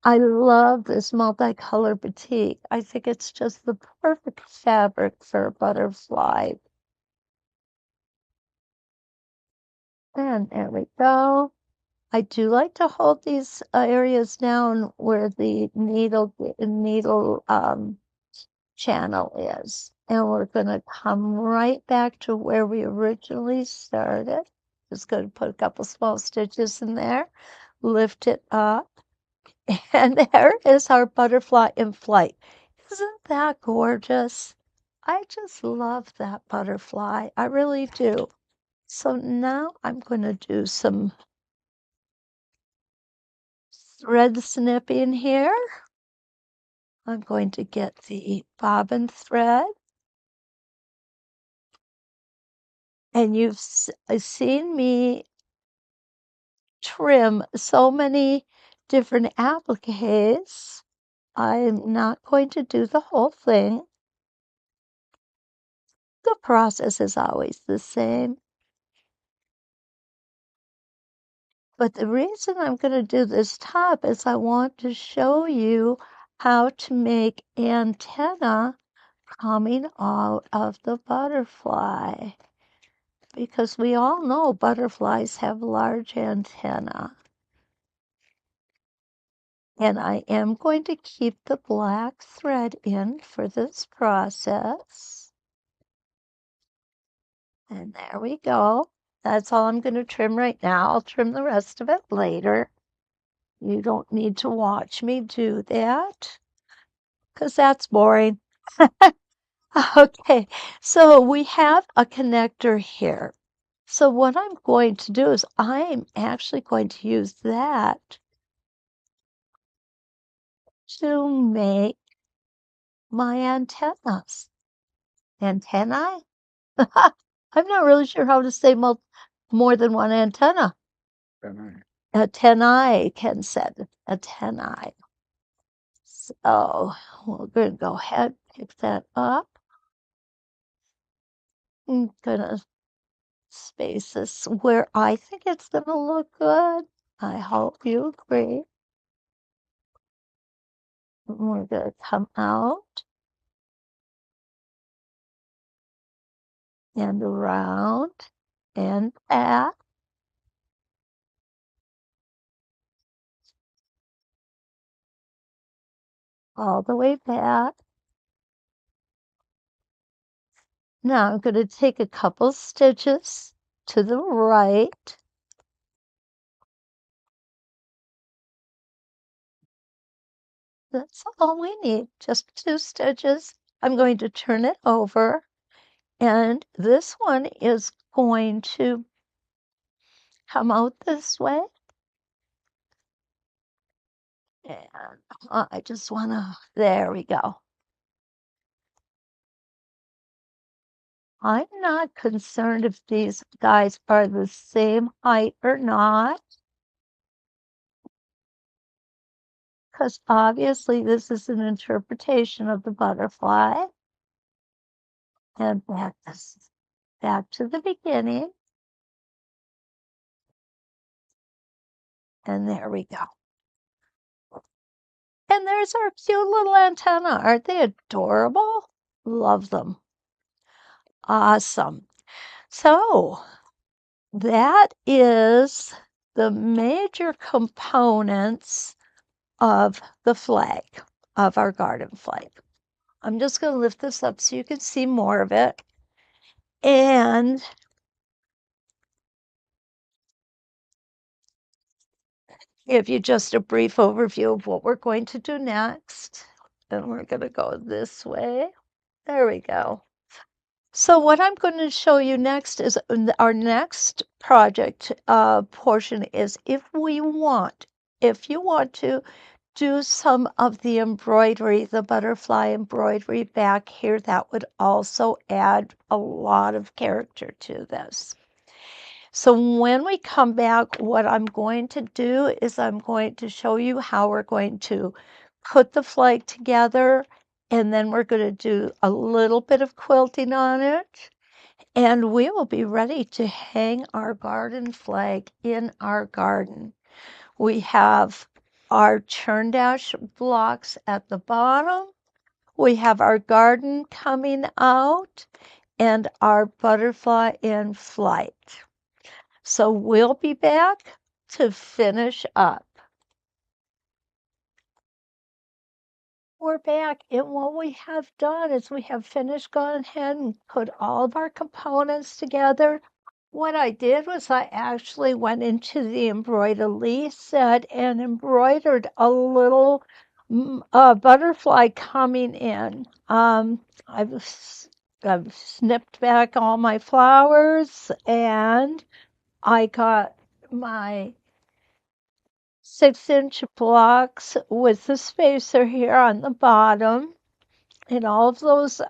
I love this multicolor batik. I think it's just the perfect fabric for a butterfly. And there we go. I do like to hold these areas down where the needle channel is. And we're going to come right back to where we originally started. Just going to put a couple small stitches in there, lift it up, and there is our butterfly in flight. Isn't that gorgeous? I just love that butterfly. I really do. So now I'm going to do some thread snipping here. I'm going to get the bobbin thread. And you've seen me trim so many different appliques. I'm not going to do the whole thing. The process is always the same. But the reason I'm going to do this top is I want to show you how to make antenna coming out of the butterfly. Because we all know butterflies have large antennae. And I am going to keep the black thread in for this process. And there we go. That's all I'm going to trim right now. I'll trim the rest of it later. You don't need to watch me do that because that's boring. Okay, so we have a connector here. So what I'm going to do is I'm actually going to use that to make my antennas. Antennae? I'm not really sure how to say more than one antenna. Antennae, Ken said. Antennae. So we're going to go ahead, pick that up. I'm going to space this where I think it's going to look good. I hope you agree. We're going to come out and around and back. All the way back. Now I'm going to take a couple stitches to the right. That's all we need, just 2 stitches. I'm going to turn it over, and this one is going to come out this way. And I just want to, there we go. I'm not concerned if these guys are the same height or not, because obviously this is an interpretation of the butterfly. And back to the beginning. And there we go. And there's our cute little antenna. Aren't they adorable? Love them. Awesome. So that is the major components of the flag, of our garden flag. I'm just going to lift this up so you can see more of it. And give you just a brief overview of what we're going to do next. And we're going to go this way. There we go. So what I'm going to show you next is our next project portion is if you want to do some of the embroidery, the butterfly embroidery back here, that would also add a lot of character to this. So when we come back, what I'm going to do is I'm going to show you how we're going to put the flag together, and then we're going to do a little bit of quilting on it, and we will be ready to hang our garden flag in our garden. We have our churn dash blocks at the bottom. We have our garden coming out and our butterfly in flight. So we'll be back to finish up. We're back, and what we have done is we have gone ahead and put all of our components together. What I did was I actually went into the embroidery set and embroidered a little butterfly coming in. I've snipped back all my flowers, and I got my 6-inch blocks with the spacer here on the bottom, and all of those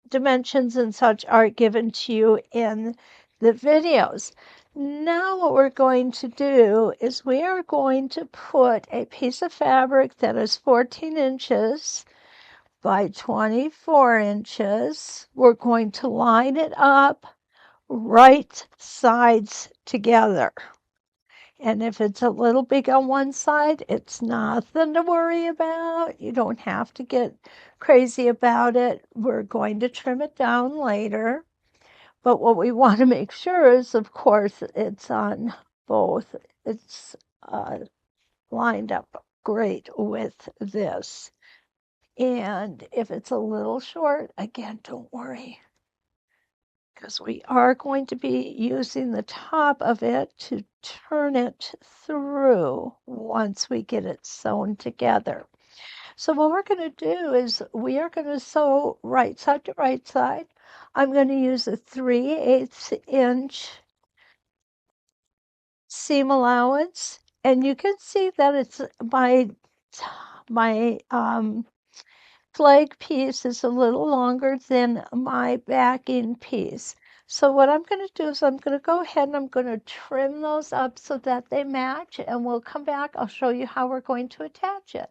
dimensions and such are given to you in the videos. Now what we're going to do is we are going to put a piece of fabric that is 14 inches by 24 inches. We're going to line it up right sides together. And if it's a little big on one side, it's nothing to worry about. You don't have to get crazy about it. We're going to trim it down later. But what we want to make sure is, of course, it's on both. It's lined up great with this. And if it's a little short, again, don't worry. because we are going to be using the top of it to turn it through once we get it sewn together. So what we're going to do is we are going to sew right side to right side. I'm going to use a 3/8 inch seam allowance, and you can see that it's my flag piece is a little longer than my backing piece. So what I'm going to do is I'm going to go ahead and I'm going to trim those up so that they match, and we'll come back. I'll show you how we're going to attach it.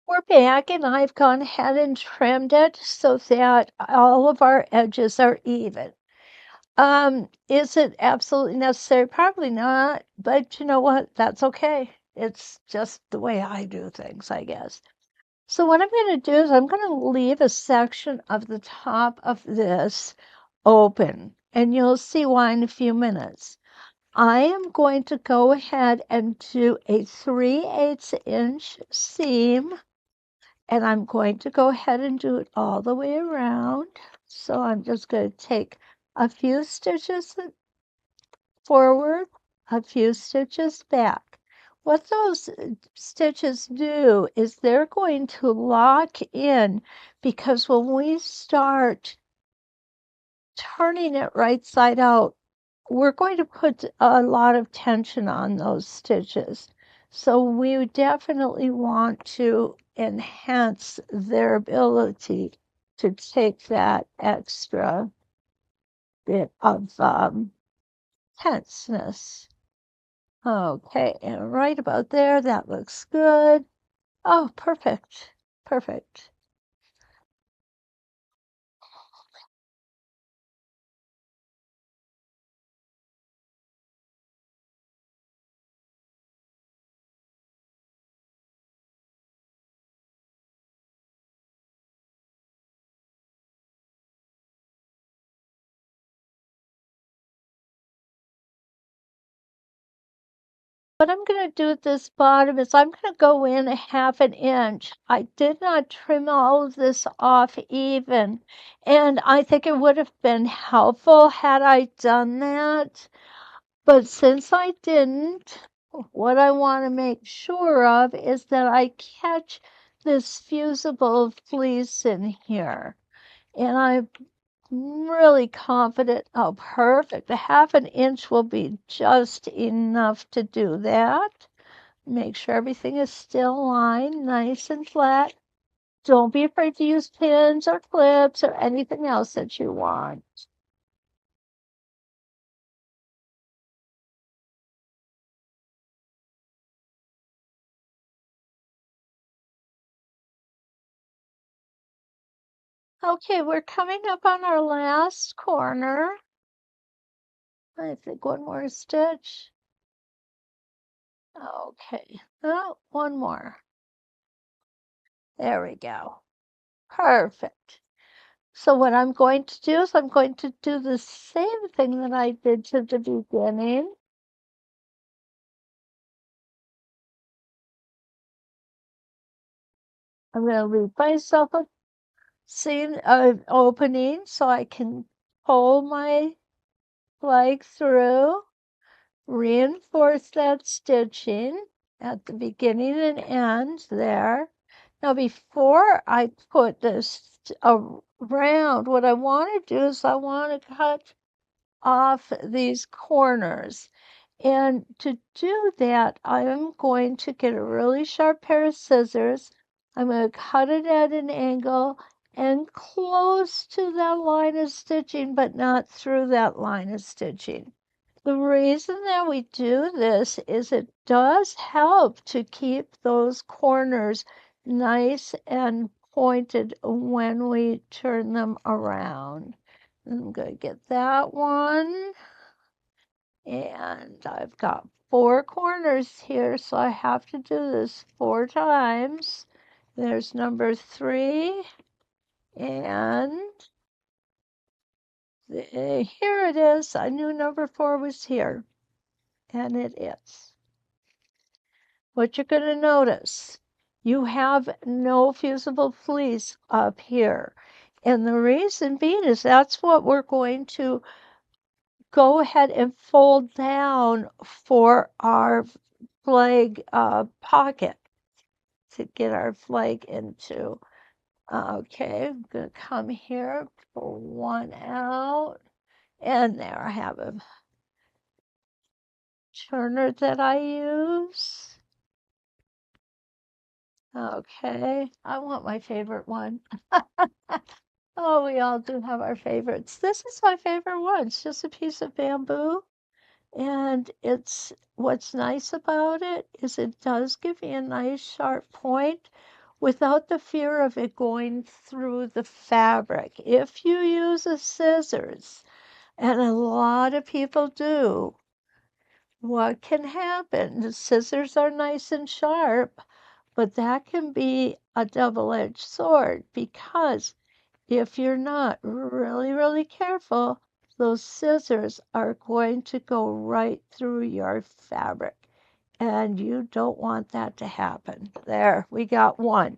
We're back, and I've gone ahead and trimmed it so that all of our edges are even. Is it absolutely necessary? Probably not, but you know what? That's okay. It's just the way I do things, I guess. So what I'm going to do is I'm going to leave a section of the top of this open, and you'll see why in a few minutes. I am going to go ahead and do a 3/8 inch seam, and I'm going to go ahead and do it all the way around. So I'm just going to take a few stitches forward, a few stitches back. What those stitches do is they're going to lock in, because when we start turning it right side out, we're going to put a lot of tension on those stitches. So we definitely want to enhance their ability to take that extra bit of tenseness. Okay, and right about there, that looks good. Oh, perfect, perfect. What I'm going to do at this bottom is I'm going to go in a 1/2 inch. I did not trim all of this off even, and I think it would have been helpful had I done that. But since I didn't, what I want to make sure of is that I catch this fusible fleece in here. And I'm really confident. Oh, perfect. A 1/2 inch will be just enough to do that. Make sure everything is still lined nice and flat. Don't be afraid to use pins or clips or anything else that you want. Okay, we're coming up on our last corner. I think one more stitch. Okay, oh, one more. There we go. Perfect. So what I'm going to do is I'm going to do the same thing that I did to the beginning. I'm going to leave myself a seam opening so I can pull my flag through, reinforce that stitching at the beginning and end there. Now before I put this around, what I want to do is I want to cut off these corners. And to do that, I'm going to get a really sharp pair of scissors. I'm going to cut it at an angle and close to that line of stitching, but not through that line of stitching. The reason that we do this is it does help to keep those corners nice and pointed when we turn them around. I'm going to get that one. And I've got 4 corners here, so I have to do this 4 times. There's number 3, and here it is. I knew number 4 was here, and it is. What you're going to notice, you have no fusible fleece up here. And the reason being is that's what we're going to go ahead and fold down for our flag pocket to get our flag into. Okay, I'm going to come here, pull one out, and there I have a turner that I use. Okay, I want my favorite one. Oh, we all do have our favorites. This is my favorite one. It's just a piece of bamboo. And it's what's nice about it is it does give you a nice sharp point without the fear of it going through the fabric. If you use a scissors, and a lot of people do, what can happen? The scissors are nice and sharp, but that can be a double-edged sword because if you're not really, really careful, those scissors are going to go right through your fabric. And you don't want that to happen. There, we got one.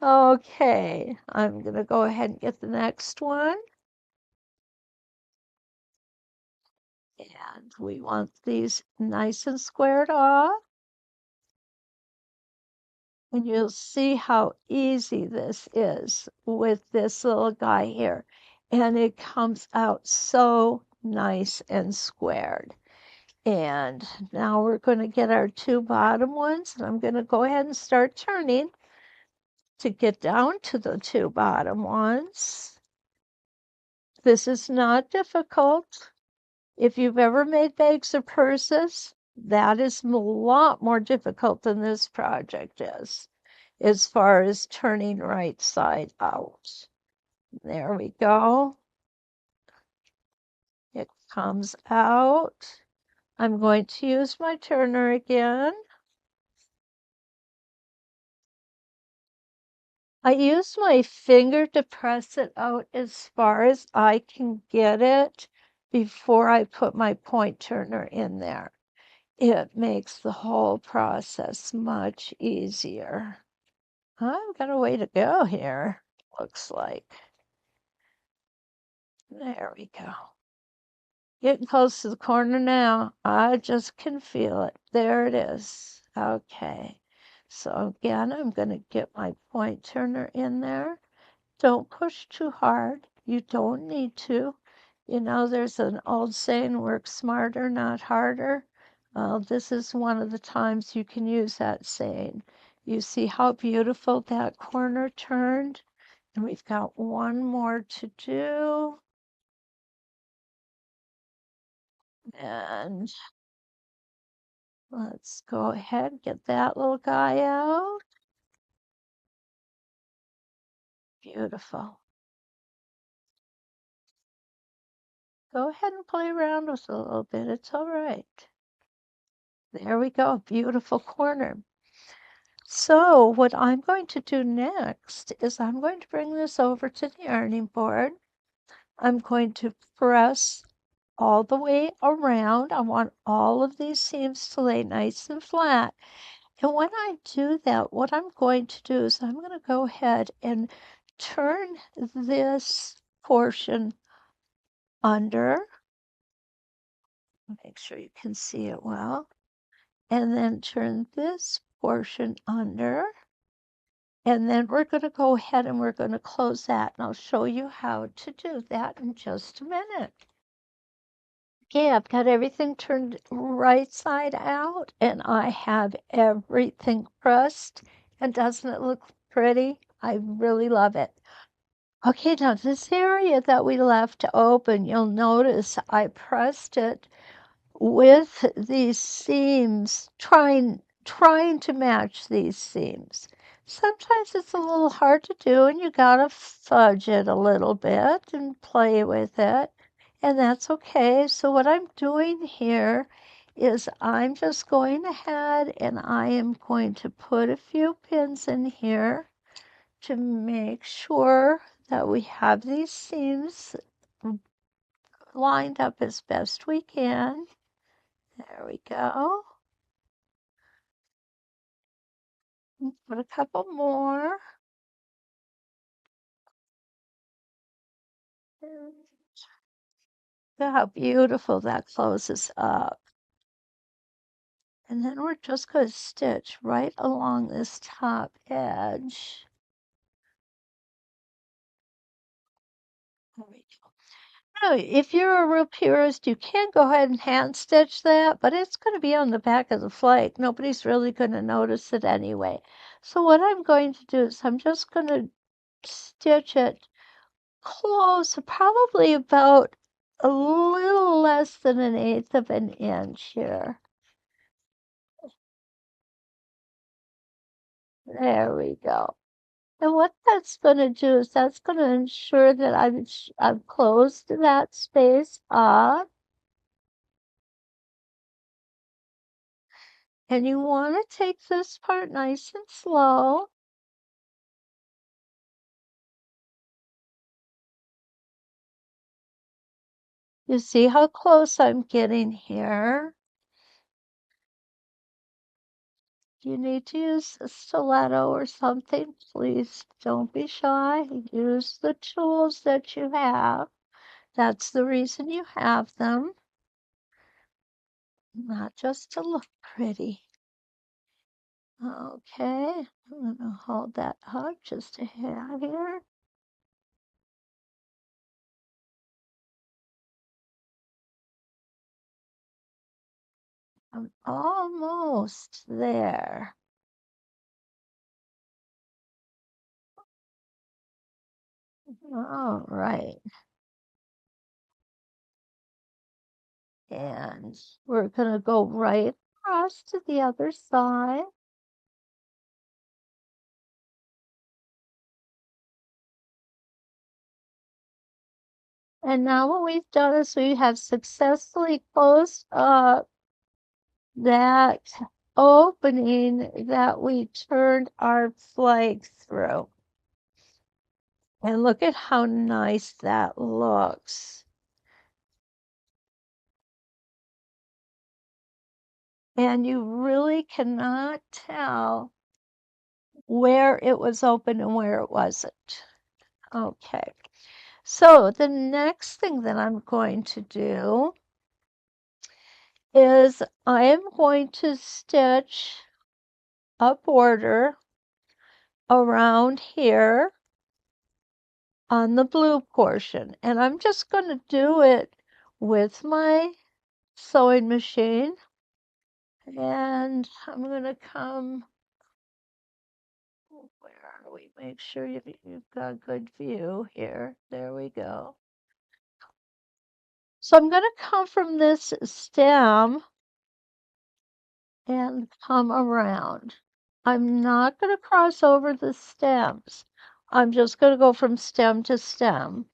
Okay, I'm going to go ahead and get the next one. And we want these nice and squared off. And you'll see how easy this is with this little guy here. And it comes out so nice and squared. And now we're going to get our two bottom ones. And I'm going to go ahead and start turning to get down to the two bottom ones. This is not difficult. If you've ever made bags or purses, that is a lot more difficult than this project is, as far as turning right side out. There we go. It comes out. I'm going to use my turner again. I use my finger to press it out as far as I can get it before I put my point turner in there. It makes the whole process much easier. I've got a way to go here, looks like. There we go. Getting close to the corner now. I just can feel it. There it is. Okay. So again, I'm going to get my point turner in there. Don't push too hard. You don't need to. You know, there's an old saying, work smarter, not harder. This is one of the times you can use that saying. You see how beautiful that corner turned? And we've got one more to do. And let's go ahead and get that little guy out. Beautiful. Go ahead and play around with it a little bit. It's all right. There we go. Beautiful corner. So what I'm going to do next is I'm going to bring this over to the ironing board. I'm going to press all the way around. I want all of these seams to lay nice and flat. And when I do that, what I'm going to do is I'm going to go ahead and turn this portion under. Make sure you can see it well. And then turn this portion under. And then we're going to go ahead and we're going to close that. And I'll show you how to do that in just a minute. Okay, I've got everything turned right side out and I have everything pressed. And doesn't it look pretty? I really love it. Okay, now this area that we left open, you'll notice I pressed it with these seams, trying to match these seams. Sometimes it's a little hard to do and you gotta fudge it a little bit and play with it, and that's okay. So what I'm doing here is I'm just going ahead and I am going to put a few pins in here to make sure that we have these seams lined up as best we can. There we go. Put a couple more. Look how beautiful that closes up. And then we're just going to stitch right along this top edge. There we go. Now, if you're a real purist, you can go ahead and hand stitch that, but it's going to be on the back of the flag. Nobody's really going to notice it anyway. So what I'm going to do is I'm just going to stitch it close, probably about a little less than 1/8 of an inch here. There we go. And what that's going to do is that's going to ensure that I've closed that space up. And you want to take this part nice and slow. You see how close I'm getting here. If you need to use a stiletto or something, please don't be shy. Use the tools that you have. That's the reason you have them, not just to look pretty. Okay, I'm going to hold that up just a hair here. I'm almost there. All right. And we're going to go right across to the other side. And now what we've done is we have successfully closed up that opening that we turned our flag through. And look at how nice that looks. And you really cannot tell where it was open and where it wasn't. Okay, so the next thing that I'm going to do is I am going to stitch a border around here on the blue portion, and I'm just going to do it with my sewing machine, and I'm going to come, where are we? Make sure you've got a good view here. There we go. So I'm going to come from this stem and come around. I'm not going to cross over the stems. I'm just going to go from stem to stem.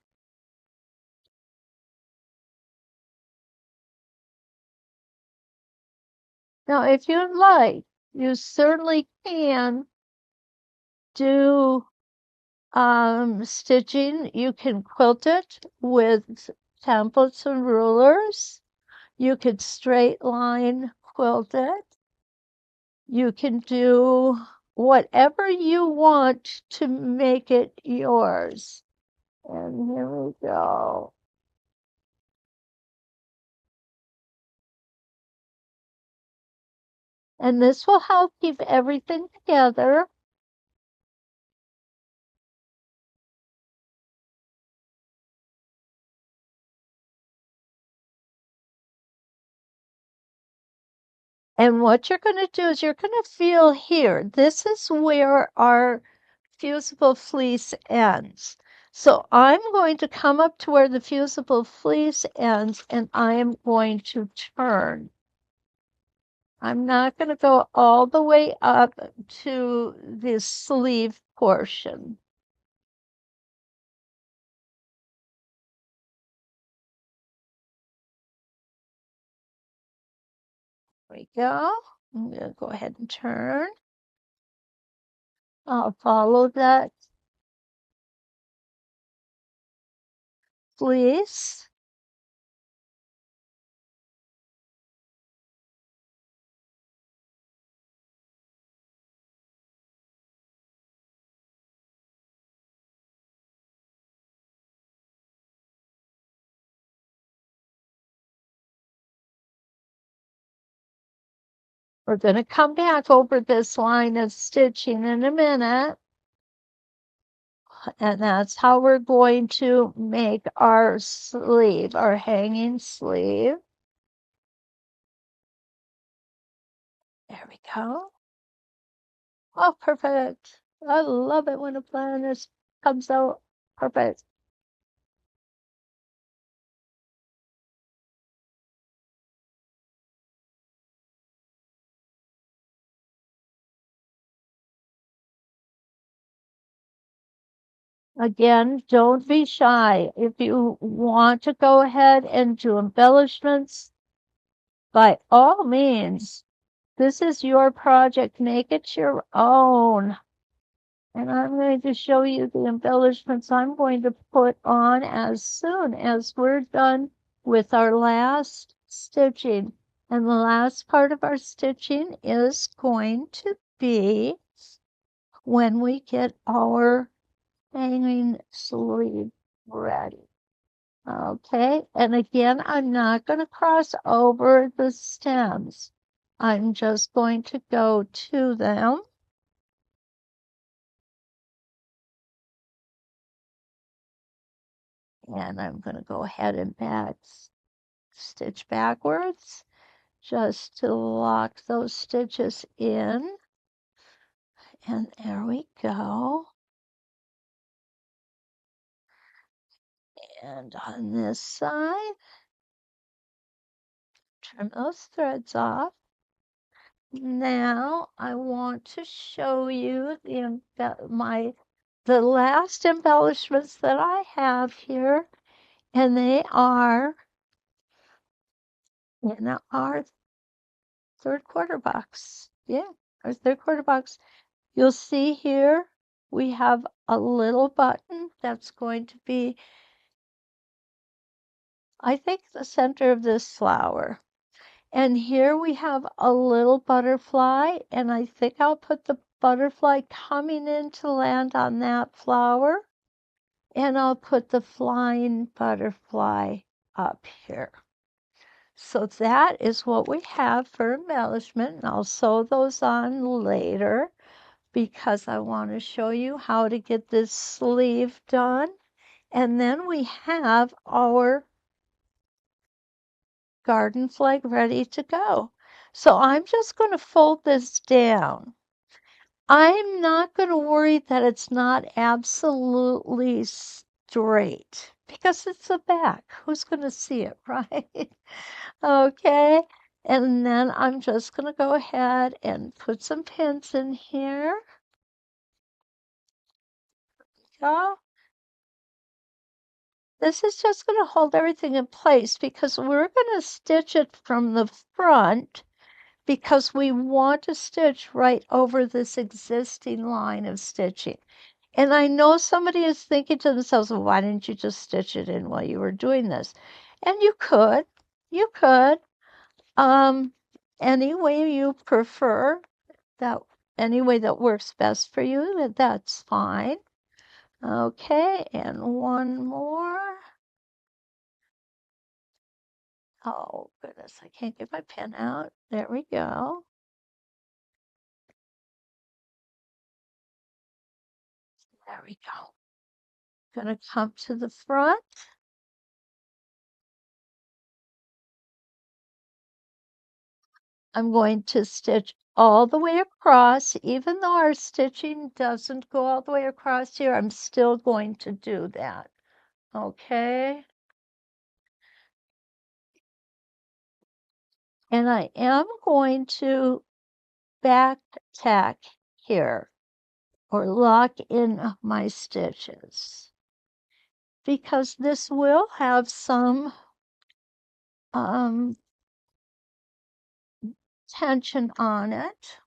Now, if you'd like, you certainly can do stitching. You can quilt it with templates and rulers. You could straight line quilt it. You can do whatever you want to make it yours. And here we go. And this will help keep everything together. And what you're going to do is you're going to feel here. This is where our fusible fleece ends. So I'm going to come up to where the fusible fleece ends and I am going to turn. I'm not going to go all the way up to the sleeve portion. There we go. I'm going to go ahead and turn. I'll follow that fleece. We're going to come back over this line of stitching in a minute. And that's how we're going to make our sleeve, our hanging sleeve. There we go. Oh, perfect. I love it when a plan comes out perfect. Again, don't be shy. If you want to go ahead and do embellishments, by all means, this is your project. Make it your own. And I'm going to show you the embellishments I'm going to put on as soon as we're done with our last stitching. And the last part of our stitching is going to be when we get our hanging sleeve ready. Okay, and again, I'm not going to cross over the stems. I'm just going to go to them. And I'm going to go ahead and stitch backwards just to lock those stitches in. And there we go. And on this side, trim those threads off. Now I want to show you the last embellishments that I have here, and they are in our third quarter box. Yeah, our third quarter box. You'll see here we have a little button that's going to be, I think, the center of this flower. And here we have a little butterfly, and I think I'll put the butterfly coming in to land on that flower. And I'll put the flying butterfly up here. So that is what we have for embellishment, and I'll sew those on later because I want to show you how to get this sleeve done. And then we have our garden flag ready to go. So I'm just going to fold this down. I'm not going to worry that it's not absolutely straight because it's the back. Who's going to see it, right? Okay. And then I'm just going to go ahead and put some pins in here. Go. This is just going to hold everything in place because we're going to stitch it from the front because we want to stitch right over this existing line of stitching. And I know somebody is thinking to themselves, well, why didn't you just stitch it in while you were doing this? And you could, any way you prefer, that any way that works best for you, that's fine. Okay, and one more. Oh, goodness, I can't get my pen out. There we go. There we go. Gonna come to the front. I'm going to stitch all the way across. Even though our stitching doesn't go all the way across here, I'm still going to do that. Okay. And I am going to back tack here or lock in my stitches because this will have some tension on it.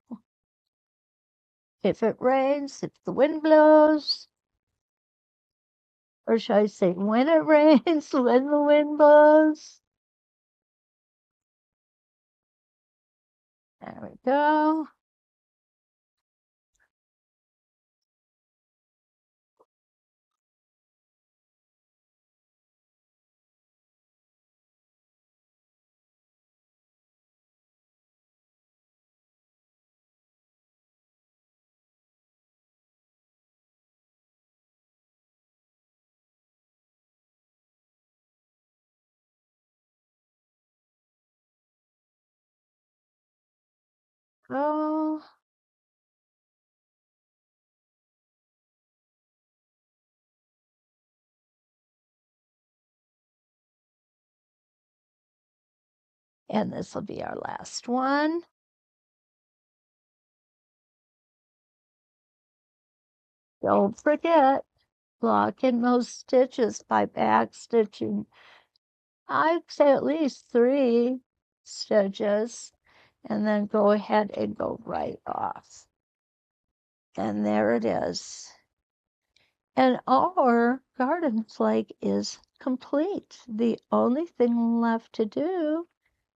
If it rains, if the wind blows, or should I say when it rains, when the wind blows. There we go. Oh, and this will be our last one. Don't forget, block in those stitches by back stitching. I'd say at least 3 stitches, and then go ahead and go right off. And there it is. And our garden flag is complete. The only thing left to do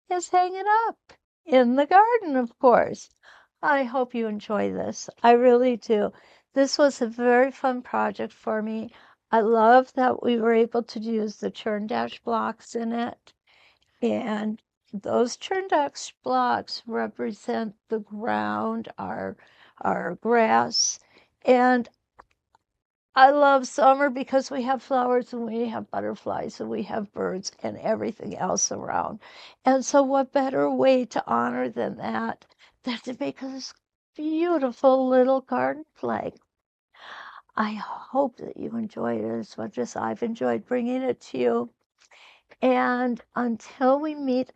is hang it up in the garden, of course. I hope you enjoy this. I really do. This was a very fun project for me. I love that we were able to use the churn dash blocks in it. And those churn dash blocks represent the ground, our grass. And I love summer because we have flowers and we have butterflies and we have birds and everything else around. And so, what better way to honor than that than to make this beautiful little garden flag? I hope that you enjoyed it as much as I've enjoyed bringing it to you. And until we meet